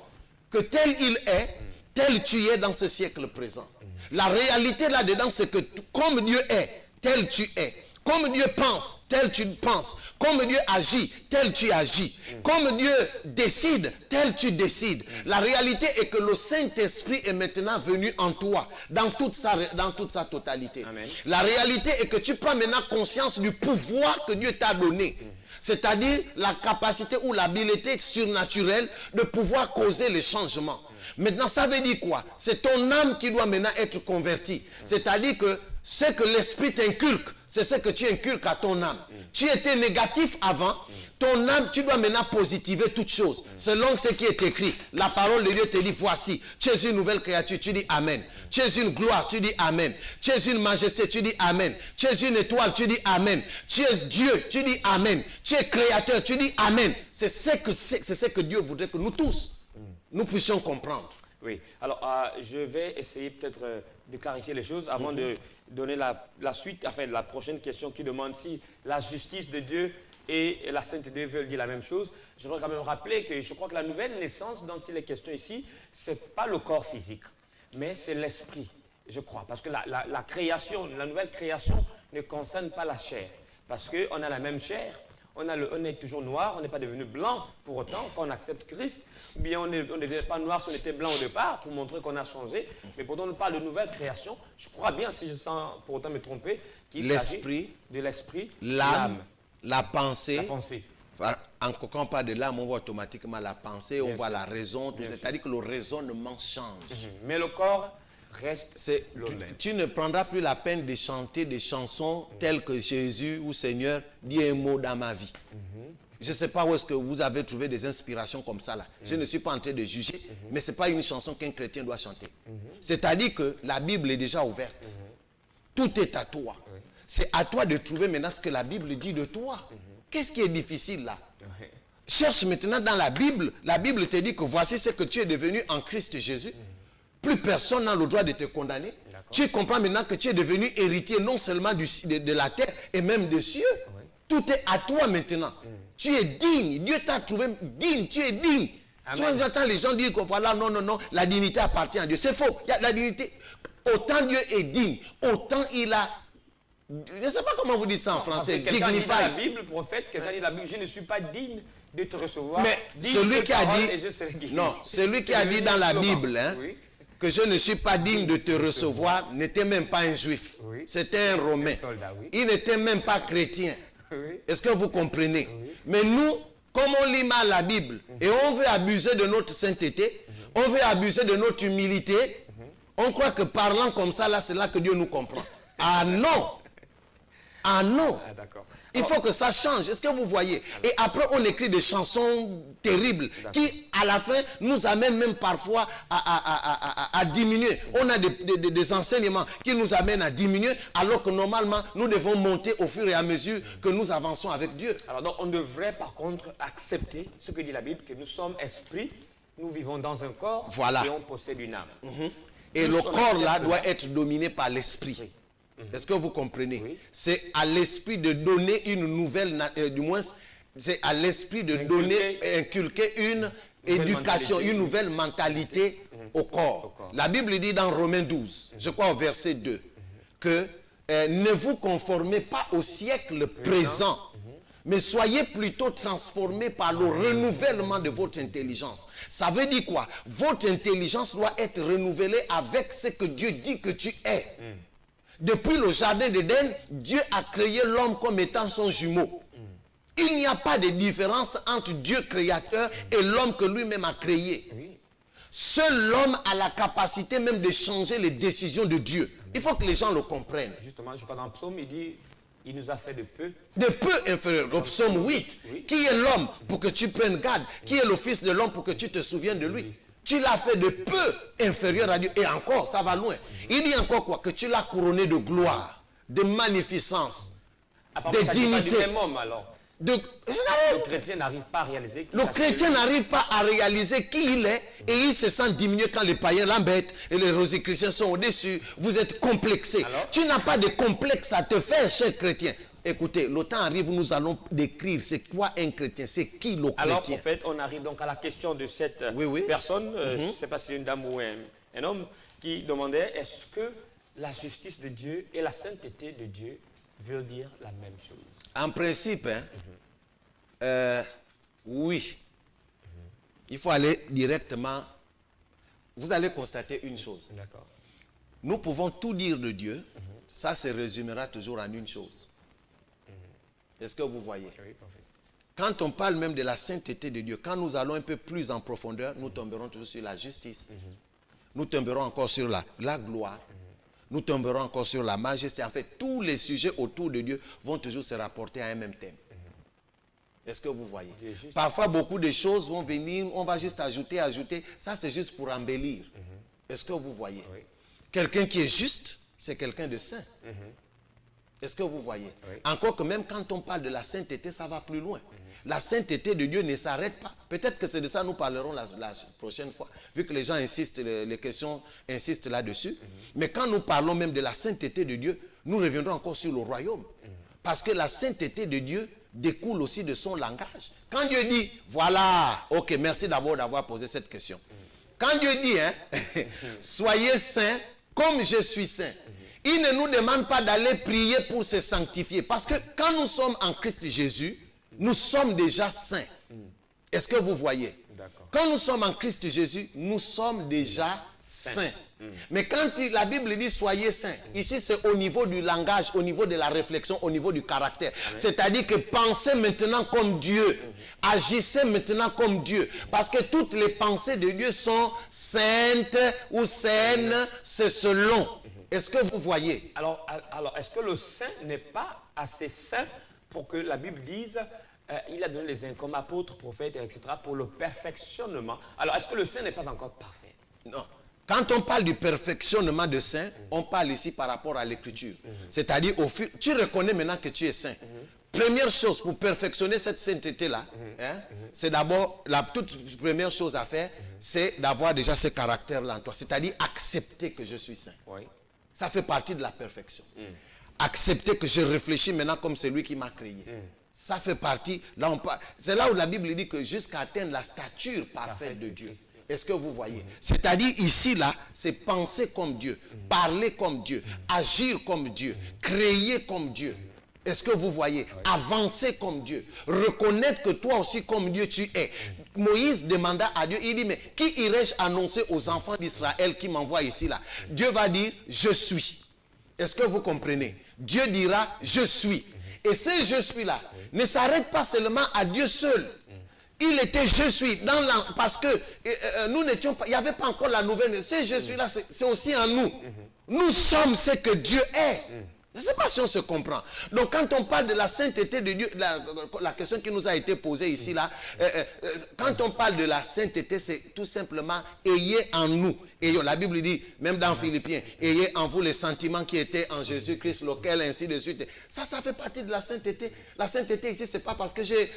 Que tel il est, tel tu es dans ce siècle présent. La réalité là-dedans, c'est que comme Dieu est, tel tu es. Comme Dieu pense, tel tu penses. Comme Dieu agit, tel tu agis. Comme Dieu décide, tel tu décides. La réalité est que le Saint-Esprit est maintenant venu en toi, dans toute sa totalité. Amen. La réalité est que tu prends maintenant conscience du pouvoir que Dieu t'a donné. C'est-à-dire la capacité ou l'habileté surnaturelle de pouvoir causer les changements. Maintenant, ça veut dire quoi? C'est ton âme qui doit maintenant être convertie. C'est-à-dire que ce que l'esprit t'inculque, c'est ce que tu inculques à ton âme. Tu étais négatif avant, ton âme, tu dois maintenant positiver toutes choses. Selon ce qui est écrit, la parole de Dieu te dit, voici, tu es une nouvelle créature, tu dis Amen. Tu es une gloire, tu dis Amen. Tu es une majesté, tu dis Amen. Tu es une étoile, tu dis Amen. Tu es Dieu, tu dis Amen. Tu es créateur, tu dis Amen. C'est ce que Dieu voudrait que nous tous, nous puissions comprendre. Oui, alors je vais essayer peut-être de clarifier les choses avant de donner la suite, enfin la prochaine question qui demande si la justice de Dieu et la sainteté veulent dire la même chose. Je voudrais quand même rappeler que je crois que la nouvelle naissance dont il est question ici, ce n'est pas le corps physique, mais c'est l'esprit, je crois. Parce que la création, la nouvelle création ne concerne pas la chair. Parce qu'on a la même chair. On est toujours noir, on n'est pas devenu blanc pour autant qu'on accepte Christ. Ou bien on ne devient pas noir si on était blanc au départ pour montrer qu'on a changé. Mais pourtant on parle de nouvelle création. Je crois bien, si je sens pour autant me tromper, qu'il s'agit de l'esprit, l'âme, la pensée. La pensée. Quand on parle de l'âme, on voit automatiquement la pensée, on voit la raison. C'est-à-dire que le raisonnement change. Mais le corps reste le même. Tu ne prendras plus la peine de chanter des chansons telles que Jésus ou Seigneur, dis un mot dans ma vie. Je ne sais pas où est-ce que vous avez trouvé des inspirations comme ça là. Je ne suis pas en train de juger, mais ce n'est pas une chanson qu'un chrétien doit chanter. C'est-à-dire que la Bible est déjà ouverte. Tout est à toi. C'est à toi de trouver maintenant ce que la Bible dit de toi. Qu'est-ce qui est difficile là? Cherche maintenant dans la Bible. La Bible te dit que voici ce que tu es devenu en Christ Jésus. Plus personne n'a le droit de te condamner. Tu comprends maintenant que tu es devenu héritier non seulement de la terre et même des cieux. Oui. Tout est à toi maintenant. Tu es digne. Dieu t'a trouvé digne. Tu es digne. Souvent j'entends les gens dire que voilà, non, la dignité appartient à Dieu. C'est faux. Il y a la dignité. Autant Dieu est digne, autant il a... Je ne sais pas comment vous dites ça en français. Quelqu'un dit dans la Bible, le prophète, quelqu'un dit dans la Bible, je ne suis pas digne de te recevoir. Mais celui qui a dit... Non, celui qui a dit dans la Bible... Oui. Que je ne suis pas digne de te recevoir, n'était même pas un juif. Oui. C'était un romain. Soldat, oui. Il n'était même pas chrétien. Oui. Est-ce que vous comprenez? Oui. Mais nous, comme on lit mal la Bible, et on veut abuser de notre sainteté, on veut abuser de notre humilité, on croit que parlant comme ça, là, c'est là que Dieu nous comprend. Ah non! Ah non! Ah, d'accord. Il faut que ça change. Est-ce que vous voyez? Et après, on écrit des chansons terribles qui, à la fin, nous amènent même parfois à diminuer. On a des enseignements qui nous amènent à diminuer, alors que normalement, nous devons monter au fur et à mesure que nous avançons avec Dieu. Alors, donc, on devrait par contre accepter ce que dit la Bible, que nous sommes esprits, nous vivons dans un corps et on possède une âme. Et le corps, là, doit être dominé par l'esprit. Est-ce que vous comprenez? Oui. C'est à l'esprit de donner une nouvelle, du moins, c'est à l'esprit de inculquer une éducation, une nouvelle mentalité au corps. La Bible dit dans Romains 12, je crois au verset 2, que ne vous conformez pas au siècle présent, mais soyez plutôt transformés par le renouvellement de votre intelligence. Ça veut dire quoi? Votre intelligence doit être renouvelée avec ce que Dieu dit que tu es. Depuis le jardin d'Éden, Dieu a créé l'homme comme étant son jumeau. Il n'y a pas de différence entre Dieu créateur et l'homme que lui-même a créé. Seul l'homme a la capacité même de changer les décisions de Dieu. Il faut que les gens le comprennent. Justement, je parle dans le psaume, il dit, il nous a fait de peu. De peu inférieur. Le psaume 8. Oui. Qui est l'homme pour que tu prennes garde? Qui est le fils de l'homme pour que tu te souviennes de lui? Tu l'as fait de peu inférieur à Dieu. Et encore, ça va loin. Il dit encore quoi? Que tu l'as couronné de gloire, de magnificence, de dignité. Du même homme, alors. Le chrétien n'arrive pas à réaliser. Le chrétien n'arrive pas à réaliser qui il est et il se sent diminué quand les païens l'embêtent et les rosicruciens sont au-dessus. Vous êtes complexé. Alors? Tu n'as pas de complexe à te faire, cher chrétien. Écoutez, le temps arrive où nous allons décrire c'est quoi un chrétien, c'est qui le chrétien. Alors, en fait, on arrive donc à la question de cette personne, je ne sais pas si c'est une dame ou un homme, qui demandait est-ce que la justice de Dieu et la sainteté de Dieu veulent dire la même chose? En principe, oui. Il faut aller directement. Vous allez constater une chose. D'accord. Nous pouvons tout dire de Dieu, ça se résumera toujours en une chose. Est-ce que vous voyez? Oui, parfait. Quand on parle même de la sainteté de Dieu, quand nous allons un peu plus en profondeur, nous tomberons toujours sur la justice. Nous tomberons encore sur la gloire. Nous tomberons encore sur la majesté. En fait, tous les sujets autour de Dieu vont toujours se rapporter à un même thème. Est-ce que vous voyez? Parfois, beaucoup de choses vont venir, on va juste ajouter. Ça, c'est juste pour embellir. Est-ce que vous voyez? Oui. Quelqu'un qui est juste, c'est quelqu'un de saint. Est-ce que vous voyez? Oui. Encore que même quand on parle de la sainteté, ça va plus loin. La sainteté de Dieu ne s'arrête pas. Peut-être que c'est de ça que nous parlerons la prochaine fois, vu que les gens insistent, les questions insistent là-dessus. Mais quand nous parlons même de la sainteté de Dieu, nous reviendrons encore sur le royaume. Parce que la sainteté de Dieu découle aussi de son langage. Quand Dieu dit, voilà, ok, merci d'abord d'avoir posé cette question. Quand Dieu dit, soyez saints comme je suis saint, il ne nous demande pas d'aller prier pour se sanctifier. Parce que quand nous sommes en Christ Jésus, nous sommes déjà saints. Est-ce que vous voyez? Quand nous sommes en Christ Jésus, nous sommes déjà saints. Mais quand la Bible dit soyez saints, ici c'est au niveau du langage, au niveau de la réflexion, au niveau du caractère. C'est-à-dire que pensez maintenant comme Dieu. Agissez maintenant comme Dieu. Parce que toutes les pensées de Dieu sont saintes ou saines, c'est selon. Est-ce que vous voyez? Alors est-ce que le saint n'est pas assez saint pour que la Bible dise il a donné les uns comme apôtres, prophètes, etc. pour le perfectionnement. Alors, est-ce que le saint n'est pas encore parfait? Non. Quand on parle du perfectionnement de saint, on parle ici par rapport à l'écriture. C'est-à-dire, tu reconnais maintenant que tu es saint. Première chose pour perfectionner cette sainteté-là, c'est d'abord, la toute première chose à faire, c'est d'avoir déjà ce caractère-là en toi. C'est-à-dire accepter que je suis saint. Oui. Ça fait partie de la perfection. Accepter que je réfléchis maintenant comme celui qui m'a créé. Ça fait partie, c'est là où la Bible dit que jusqu'à atteindre la stature parfaite de Dieu. Est-ce que vous voyez? C'est-à-dire ici, là, c'est penser comme Dieu, parler comme Dieu, agir comme Dieu, créer comme Dieu. Est-ce que vous voyez? Avancer comme Dieu. Reconnaître que toi aussi comme Dieu tu es. Moïse demanda à Dieu, il dit, mais qui irais-je annoncer aux enfants d'Israël qui m'envoient ici, là? Dieu va dire, je suis. Est-ce que vous comprenez? Dieu dira, je suis. Et ce je suis là ne s'arrête pas seulement à Dieu seul. Il était je suis parce que nous n'étions pas, il n'y avait pas encore la nouvelle. Ce je suis là, c'est aussi en nous. Nous sommes ce que Dieu est. Je ne sais pas si on se comprend. Donc quand on parle de la sainteté de Dieu, la question qui nous a été posée ici, là, quand on parle de la sainteté, c'est tout simplement ayez en nous. La Bible dit, même dans Philippiens, ayez en vous les sentiments qui étaient en Jésus-Christ, lequel ainsi de suite. Ça fait partie de la sainteté. La sainteté ici, c'est pas parce que j'ai,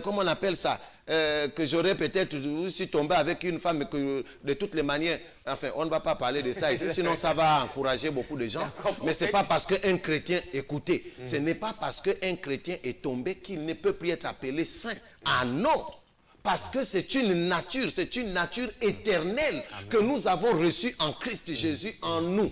comment on appelle ça, que j'aurais peut-être aussi tombé avec une femme, mais que de toutes les manières, enfin, on ne va pas parler de ça ici, sinon ça va encourager beaucoup de gens. Mais c'est pas parce qu'un chrétien, écoutez, ce n'est pas parce qu'un chrétien est tombé qu'il ne peut plus être appelé saint. Ah non! Parce que c'est une nature éternelle que nous avons reçue en Christ Jésus en nous.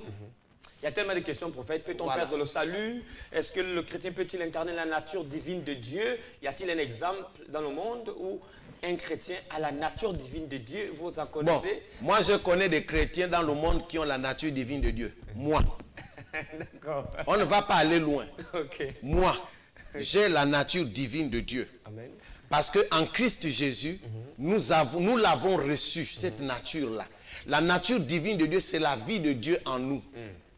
Il y a tellement de questions, prophète. Peut-on perdre le salut? Est-ce que le chrétien peut-il incarner la nature divine de Dieu? Y a-t-il un exemple dans le monde où un chrétien a la nature divine de Dieu? Vous en connaissez? Bon, moi, je connais des chrétiens dans le monde qui ont la nature divine de Dieu. Moi. D'accord. On ne va pas aller loin. Okay. Moi, j'ai la nature divine de Dieu. Amen. Parce qu'en Christ Jésus, nous l'avons reçu, cette nature-là. La nature divine de Dieu, c'est la vie de Dieu en nous.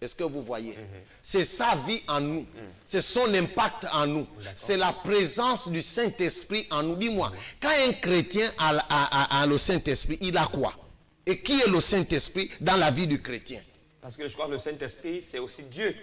Est-ce que vous voyez? C'est sa vie en nous. C'est son impact en nous. C'est la présence du Saint-Esprit en nous. Dis-moi, quand un chrétien a le Saint-Esprit, il a quoi? Et qui est le Saint-Esprit dans la vie du chrétien? Parce que je crois que le Saint-Esprit, c'est aussi Dieu.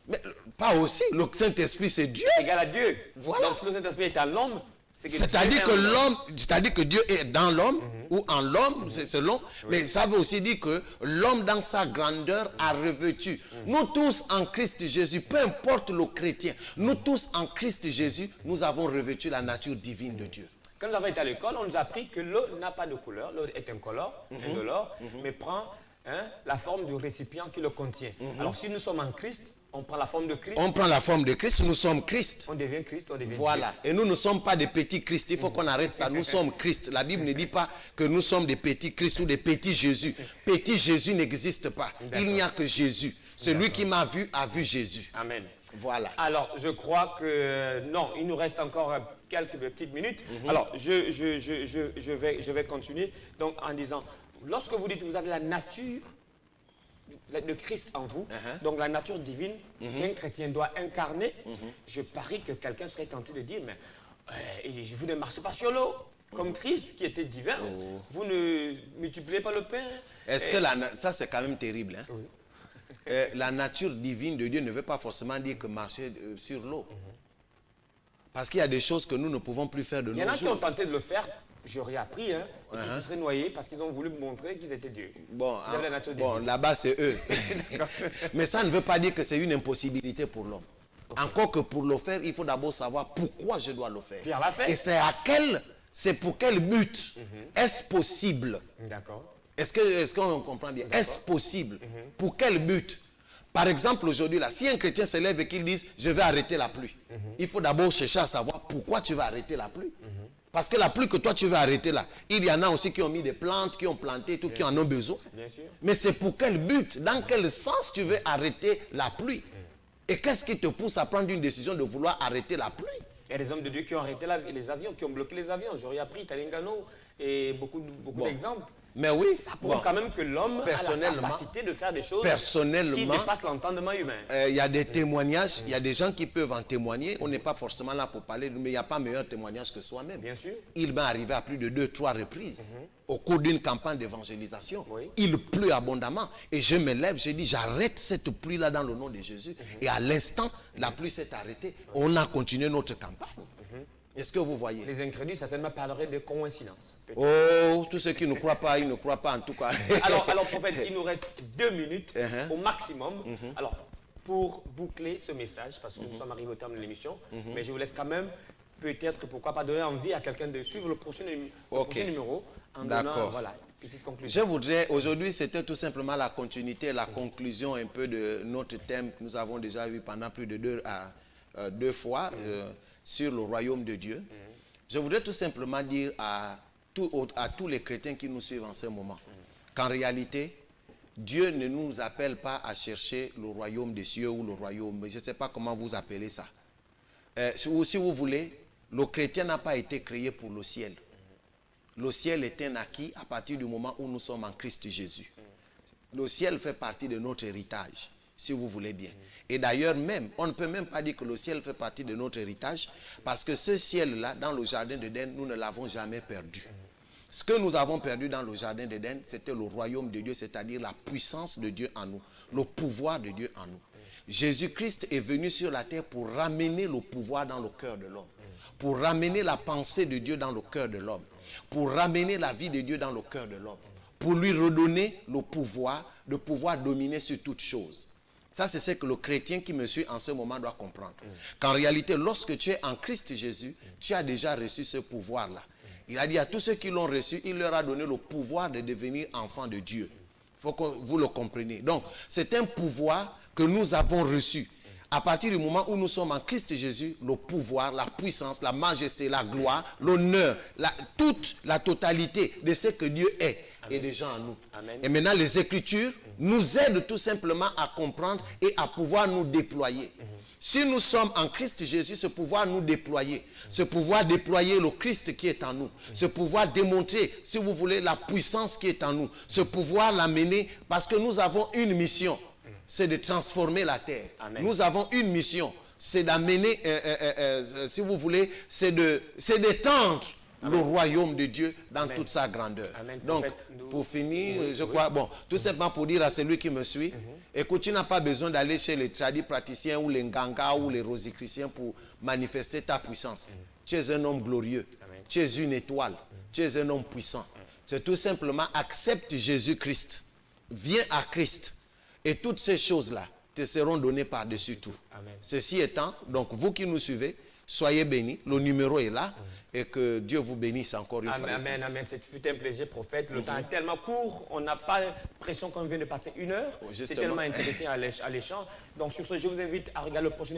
Mais pas aussi. Le Saint-Esprit, c'est Dieu. Égal à Dieu. Voilà. Donc si le Saint-Esprit est à l'homme, c'est-à-dire que Dieu est dans l'homme, ou en l'homme, c'est selon, mais ça veut aussi dire que l'homme dans sa grandeur a revêtu. Nous tous en Christ Jésus, peu importe le chrétien, nous tous en Christ Jésus, nous avons revêtu la nature divine de Dieu. Quand nous avons été à l'école, on nous a appris que l'eau n'a pas de couleur, l'eau est incolore, indolore, mais prend la forme du récipient qui le contient. Alors si nous sommes en Christ, on prend la forme de Christ. On prend la forme de Christ, nous sommes Christ. On devient Christ, on devient voilà. Dieu. Et nous ne sommes pas des petits Christ. Il faut qu'on arrête ça. Nous sommes Christ. La Bible ne dit pas que nous sommes des petits Christ ou des petits Jésus. Petit Jésus n'existe pas. Il n'y a que Jésus. Celui qui m'a vu a vu Jésus. Amen. Voilà. Alors, je crois que... Non, il nous reste encore quelques petites minutes. Alors, je vais continuer donc, en disant, lorsque vous dites que vous avez la nature de Christ en vous, donc la nature divine qu'un chrétien doit incarner, je parie que quelqu'un serait tenté de dire, mais vous ne marchez pas sur l'eau, comme Christ qui était divin, vous ne multipliez pas le pain. Est-ce que ça c'est quand même terrible, hein? La nature divine de Dieu ne veut pas forcément dire que marcher sur l'eau. Parce qu'il y a des choses que nous ne pouvons plus faire de nos jours. Il y en a qui ont tenté de le faire, j'aurais appris, et qui se seraient noyés parce qu'ils ont voulu montrer qu'ils étaient Dieu. Bon, là-bas c'est eux. Mais ça ne veut pas dire que c'est une impossibilité pour l'homme. Encore que pour le faire, il faut d'abord savoir pourquoi je dois le faire. Pierre l'a fait. Et c'est pour quel but? Est-ce possible? D'accord. Est-ce qu'on comprend bien? Est-ce possible? Pour quel but? Par exemple, aujourd'hui, là, si un chrétien se lève et qu'il dise « je vais arrêter la pluie », il faut d'abord chercher à savoir pourquoi tu vas arrêter la pluie. Parce que la pluie que toi tu veux arrêter là, il y en a aussi qui ont mis des plantes, qui ont planté, tout, qui en ont besoin. Bien sûr. Mais c'est pour quel but? Dans quel sens tu veux arrêter la pluie? Et qu'est-ce qui te pousse à prendre une décision de vouloir arrêter la pluie? Il y a des hommes de Dieu qui ont arrêté les avions, qui ont bloqué les avions. J'aurais appris Talingano et beaucoup d'exemples. Mais oui, ça prouve quand même que l'homme a la capacité de faire des choses qui dépassent l'entendement humain. Il y a des témoignages, il y a des gens qui peuvent en témoigner. On n'est pas forcément là pour parler, mais il n'y a pas meilleur témoignage que soi-même. Bien sûr. Il m'est arrivé à plus de 2-3 reprises au cours d'une campagne d'évangélisation. Il pleut abondamment et je me lève, je dis j'arrête cette pluie-là dans le nom de Jésus. Et à l'instant, la pluie s'est arrêtée. On a continué notre campagne. Est-ce que vous voyez? Les incrédules certainement parleraient de coïncidence. Oh, tous ceux qui ne croient pas, ils ne croient pas en tout cas. alors prophète, il nous reste 2 minutes au maximum. Alors, pour boucler ce message, parce que nous sommes arrivés au terme de l'émission, mais je vous laisse quand même, peut-être, pourquoi pas, donner envie à quelqu'un de suivre le prochain numéro en donnant, voilà, petite conclusion. Je voudrais, aujourd'hui, c'était tout simplement la continuité, la conclusion un peu de notre thème que nous avons déjà vu pendant plus de deux fois. Sur le royaume de Dieu. Je voudrais tout simplement dire à tous les chrétiens qui nous suivent en ce moment qu'en réalité, Dieu ne nous appelle pas à chercher le royaume des cieux ou le royaume, je ne sais pas comment vous appelez ça. Si vous voulez, le chrétien n'a pas été créé pour le ciel. Le ciel est un acquis à partir du moment où nous sommes en Christ Jésus. Le ciel fait partie de notre héritage, si vous voulez bien. Et d'ailleurs même, on ne peut même pas dire que le ciel fait partie de notre héritage, parce que ce ciel-là, dans le jardin d'Éden, nous ne l'avons jamais perdu. Ce que nous avons perdu dans le jardin d'Éden, c'était le royaume de Dieu, c'est-à-dire la puissance de Dieu en nous, le pouvoir de Dieu en nous. Jésus-Christ est venu sur la terre pour ramener le pouvoir dans le cœur de l'homme, pour ramener la pensée de Dieu dans le cœur de l'homme, pour ramener la vie de Dieu dans le cœur de l'homme, pour lui redonner le pouvoir de pouvoir dominer sur toutes choses. Ça, c'est ce que le chrétien qui me suit en ce moment doit comprendre. Qu'en réalité, lorsque tu es en Christ Jésus, tu as déjà reçu ce pouvoir-là. Il a dit à tous ceux qui l'ont reçu, il leur a donné le pouvoir de devenir enfants de Dieu. Il faut que vous le compreniez. Donc, c'est un pouvoir que nous avons reçu. À partir du moment où nous sommes en Christ Jésus, le pouvoir, la puissance, la majesté, la gloire, l'honneur, toute la totalité de ce que Dieu est déjà en nous. Amen. Et maintenant, les Écritures nous aident tout simplement à comprendre et à pouvoir nous déployer. Si nous sommes en Christ Jésus, ce pouvoir nous déployer. Ce pouvoir déployer le Christ qui est en nous. Ce pouvoir démontrer, si vous voulez, la puissance qui est en nous. Ce pouvoir l'amener parce que nous avons une mission. C'est de transformer la terre. Amen. Nous avons une mission. C'est d'amener, si vous voulez, c'est d'étendre le royaume de Dieu dans toute sa grandeur. Amen. Donc, pour finir, je crois, bon, tout simplement pour dire à celui qui me suit, écoute, tu n'as pas besoin d'aller chez les tradis praticiens ou les ngangas ou les rosicruciens pour manifester ta puissance. Tu es un homme glorieux. Amen. Tu es une étoile. Tu es un homme puissant. C'est tout simplement accepte Jésus-Christ. Viens à Christ. Et toutes ces choses-là te seront données par-dessus tout. Amen. Ceci étant, donc vous qui nous suivez, soyez bénis. Le numéro est là. Et que Dieu vous bénisse encore une fois. Amen, amen. C'est un plaisir, prophète. Le temps est tellement court, on n'a pas l'impression qu'on vient de passer 1 heure. C'est tellement intéressant à l'échange. Donc sur ce, je vous invite à regarder le prochain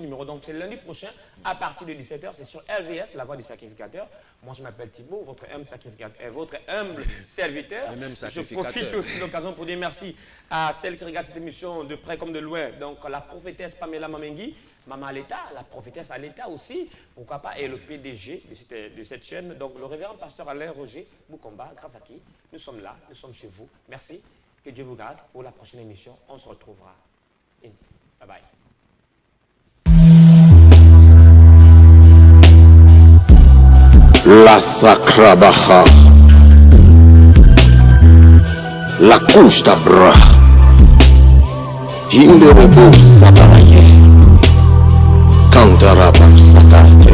numéro. Donc c'est lundi prochain, à partir de 17h, c'est sur LVS, la voix du sacrificateur. Moi je m'appelle Thibaut, votre humble sacrificateur, votre humble serviteur. Je profite aussi de l'occasion pour dire merci à celles qui regardent cette émission de près comme de loin. Donc la prophétesse Pamela Mamengi, Maman Aleta, la prophétesse Aleta aussi, pourquoi pas, et le PDG de cette chaîne. Donc le révérend pasteur Alain Roger Boukomba, grâce à qui nous sommes là, nous sommes chez vous. Merci, que Dieu vous garde. Pour la prochaine émission, on se retrouvera. Bye bye. La Sacrabaha, la couche d'Abra, Hinderebo Sabaraye, Kantaraba Sakate.